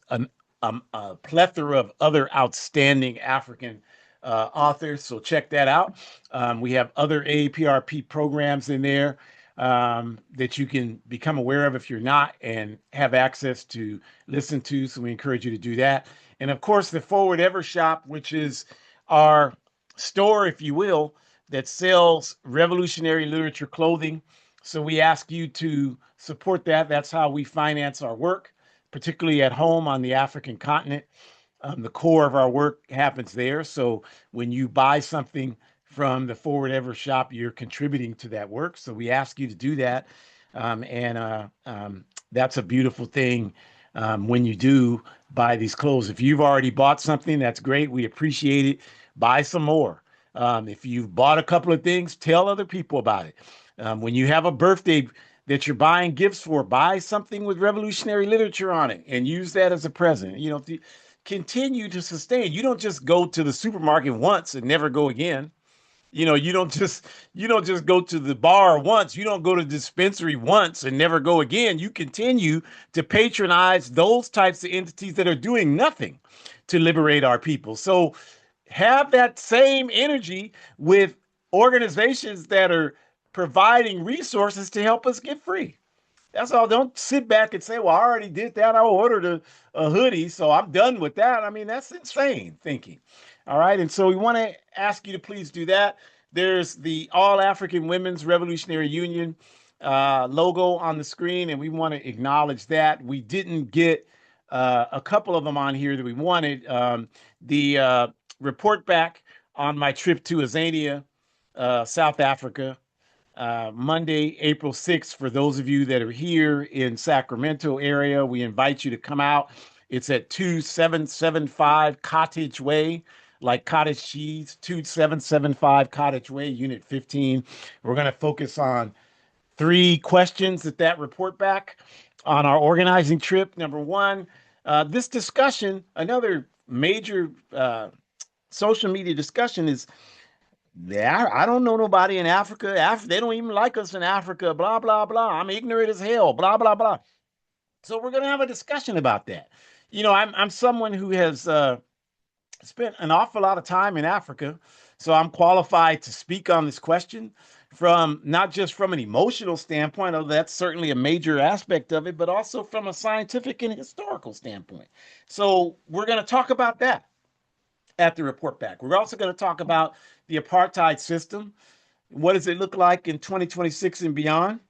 a plethora of other outstanding African authors. So check that out. We have other AAPRP programs in there that you can become aware of if you're not and have access to listen to. So we encourage you to do that. And of course, the Forward Ever Shop, which is our store, if you will, that sells revolutionary literature clothing. So we ask you to support that. That's how we finance our work, particularly at home on the African continent. The core of our work happens there. So when you buy something from the Forward Ever shop, you're contributing to that work. So we ask you to do that. And that's a beautiful thing when you do buy these clothes. If you've already bought something, that's great. We appreciate it. Buy some more. If you've bought a couple of things, tell other people about it. When you have a birthday that you're buying gifts for, buy something with revolutionary literature on it and use that as a present. Continue to sustain. You don't just go to the supermarket once and never go again. You don't just go to the bar once. You don't go to the dispensary once and never go again. You continue to patronize those types of entities that are doing nothing to liberate our people. So have that same energy with organizations that are providing resources to help us get free. That's all. Don't sit back and say, well, I already did that. I ordered a hoodie, so I'm done with that. I mean, that's insane thinking. All right. And so we want to ask you to please do that. There's the All African Women's Revolutionary Union logo on the screen, and we want to acknowledge that. We didn't get a couple of them on here that we wanted. The report back on my trip to Azania, South Africa, Monday, April 6th. For those of you that are here in Sacramento area, we invite you to come out. It's at 2775 Cottage Way, like cottage cheese, 2775 Cottage Way, Unit 15. We're going to focus on three questions at that report back on our organizing trip. Number one, this discussion, another major social media discussion is yeah, I don't know nobody in Africa. They don't even like us in Africa. Blah blah blah. I'm ignorant as hell. Blah blah blah. So we're gonna have a discussion about that. I'm someone who has spent an awful lot of time in Africa, so I'm qualified to speak on this question from not just from an emotional standpoint, although that's certainly a major aspect of it, but also from a scientific and historical standpoint. So we're gonna talk about that. at the report back. We're also going to talk about the apartheid system. What does it look like in 2026 and beyond?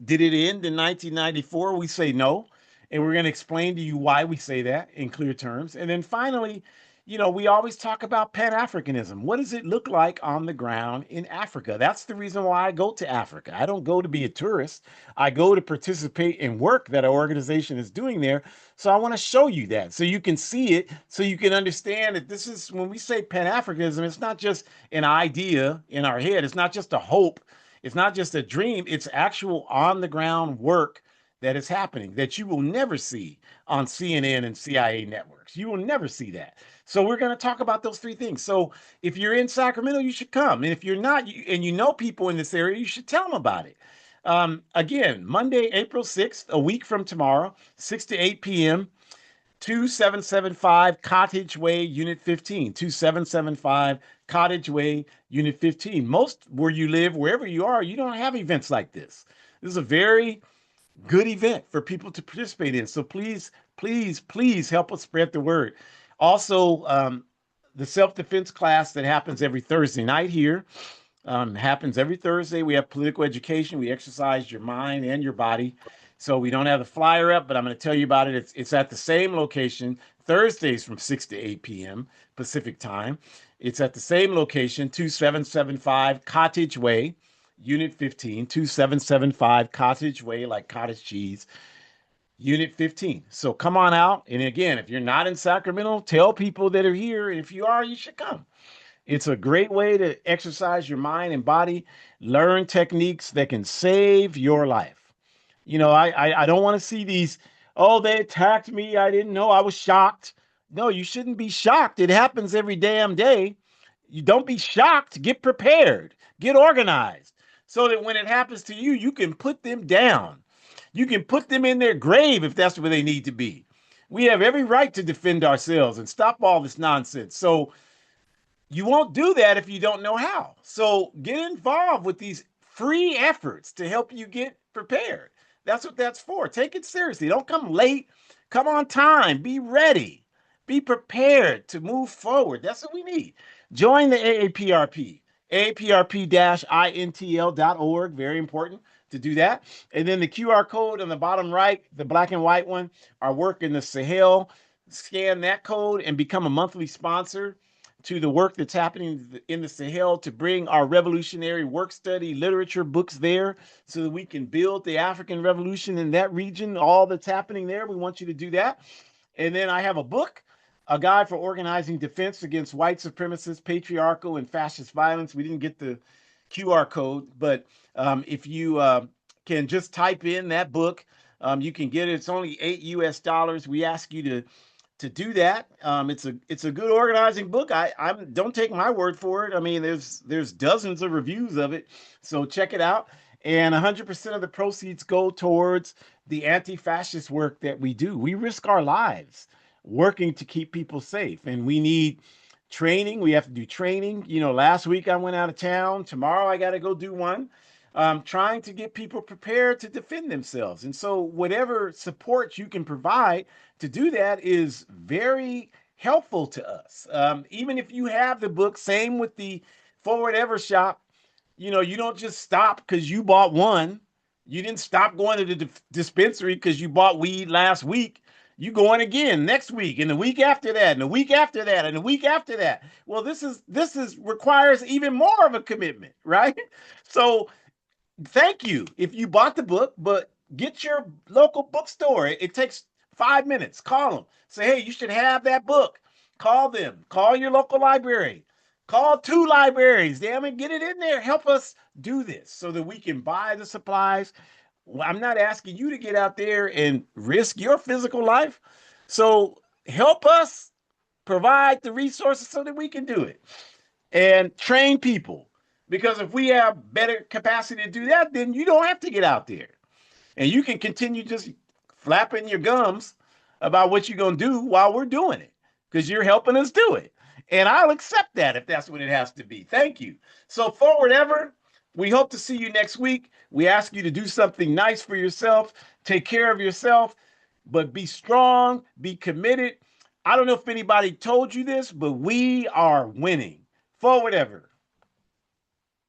Did it end in 1994? We say no. And we're going to explain to you why we say that in clear terms. And then finally, we always talk about Pan Africanism. What does it look like on the ground in Africa? That's the reason why I go to Africa. I don't go to be a tourist, I go to participate in work that our organization is doing there. So I want to show you that so you can see it, so you can understand that this is when we say Pan Africanism, it's not just an idea in our head, it's not just a hope. It's not just a dream, it's actual on the ground work that is happening that you will never see on CNN and CIA networks. You will never see that. So we're going to talk about those three things. So if you're in Sacramento, you should come. And if you're not, and you know people in this area, you should tell them about it. Again, Monday, April 6th, a week from tomorrow, 6 to 8 p.m., 2775 Cottage Way, Unit 15. 2775 Cottage Way, Unit 15. Most where you live, wherever you are, you don't have events like this. This is a very good event for people to participate in. So please, please, please help us spread the word. Also, the self-defense class that happens every Thursday night here happens every Thursday. We have political education. We exercise your mind and your body. So we don't have the flyer up, but I'm going to tell you about it. It's at the same location, Thursdays from 6 to 8 p.m. Pacific time. It's at the same location, 2775 Cottage Way, Unit 15, 2775 Cottage Way, like cottage cheese, Unit 15. So come on out. And again, if you're not in Sacramento, tell people that are here. And if you are, you should come. It's a great way to exercise your mind and body, learn techniques that can save your life. I don't want to see these, oh, they attacked me. I didn't know. I was shocked. No, you shouldn't be shocked. It happens every damn day. You don't be shocked. Get prepared. Get organized so that when it happens to you, you can put them down. You can put them in their grave if that's where they need to be. We have every right to defend ourselves and stop all this nonsense. So you won't do that if you don't know how. So get involved with these free efforts to help you get prepared. That's what that's for. Take it seriously. Don't come late. Come on time. Be ready. Be prepared to move forward. That's what we need. Join the AAPRP, AAPRP-intl.org. Very important to do that. And then the QR code on the bottom right, the black and white one, our work in the Sahel. Scan that code and become a monthly sponsor to the work that's happening in the Sahel to bring our revolutionary work study literature books there so that we can build the African revolution in that region, all that's happening there. We want you to do that. And then I have a book, A Guide for Organizing Defense Against White Supremacist, Patriarchal, and Fascist Violence. We didn't get the QR code, but if you can just type in that book, you can get it. It's only $8 US. We ask you to do that. It's a good organizing book. I don't take my word for it. I mean, there's dozens of reviews of it, so check it out. And 100% of the proceeds go towards the anti-fascist work that we do. We risk our lives working to keep people safe, and we need training. We have to do training. Last week I went out of town. Tomorrow I got to go do one. Trying to get people prepared to defend themselves. And so, whatever support you can provide to do that is very helpful to us. Even if you have the book, same with the Forward Ever Shop, you don't just stop because you bought one. You didn't stop going to the dispensary because you bought weed last week. You going again next week and the week after that and the week after that and the week after that. Well, this is requires even more of a commitment, right? So thank you if you bought the book, but get your local bookstore. It takes 5 minutes. Call them. Say, hey, you should have that book. Call them. Call your local library. Call 2 libraries. Damn it, get it in there. Help us do this so that we can buy the supplies. Well, I'm not asking you to get out there and risk your physical life. So help us provide the resources so that we can do it and train people. Because if we have better capacity to do that, then you don't have to get out there. And you can continue just flapping your gums about what you're going to do while we're doing it because you're helping us do it. And I'll accept that if that's what it has to be. Thank you. So, forward ever, we hope to see you next week. We ask you to do something nice for yourself, take care of yourself, but be strong, be committed, I don't know if anybody told you this, but we are winning. Forward ever.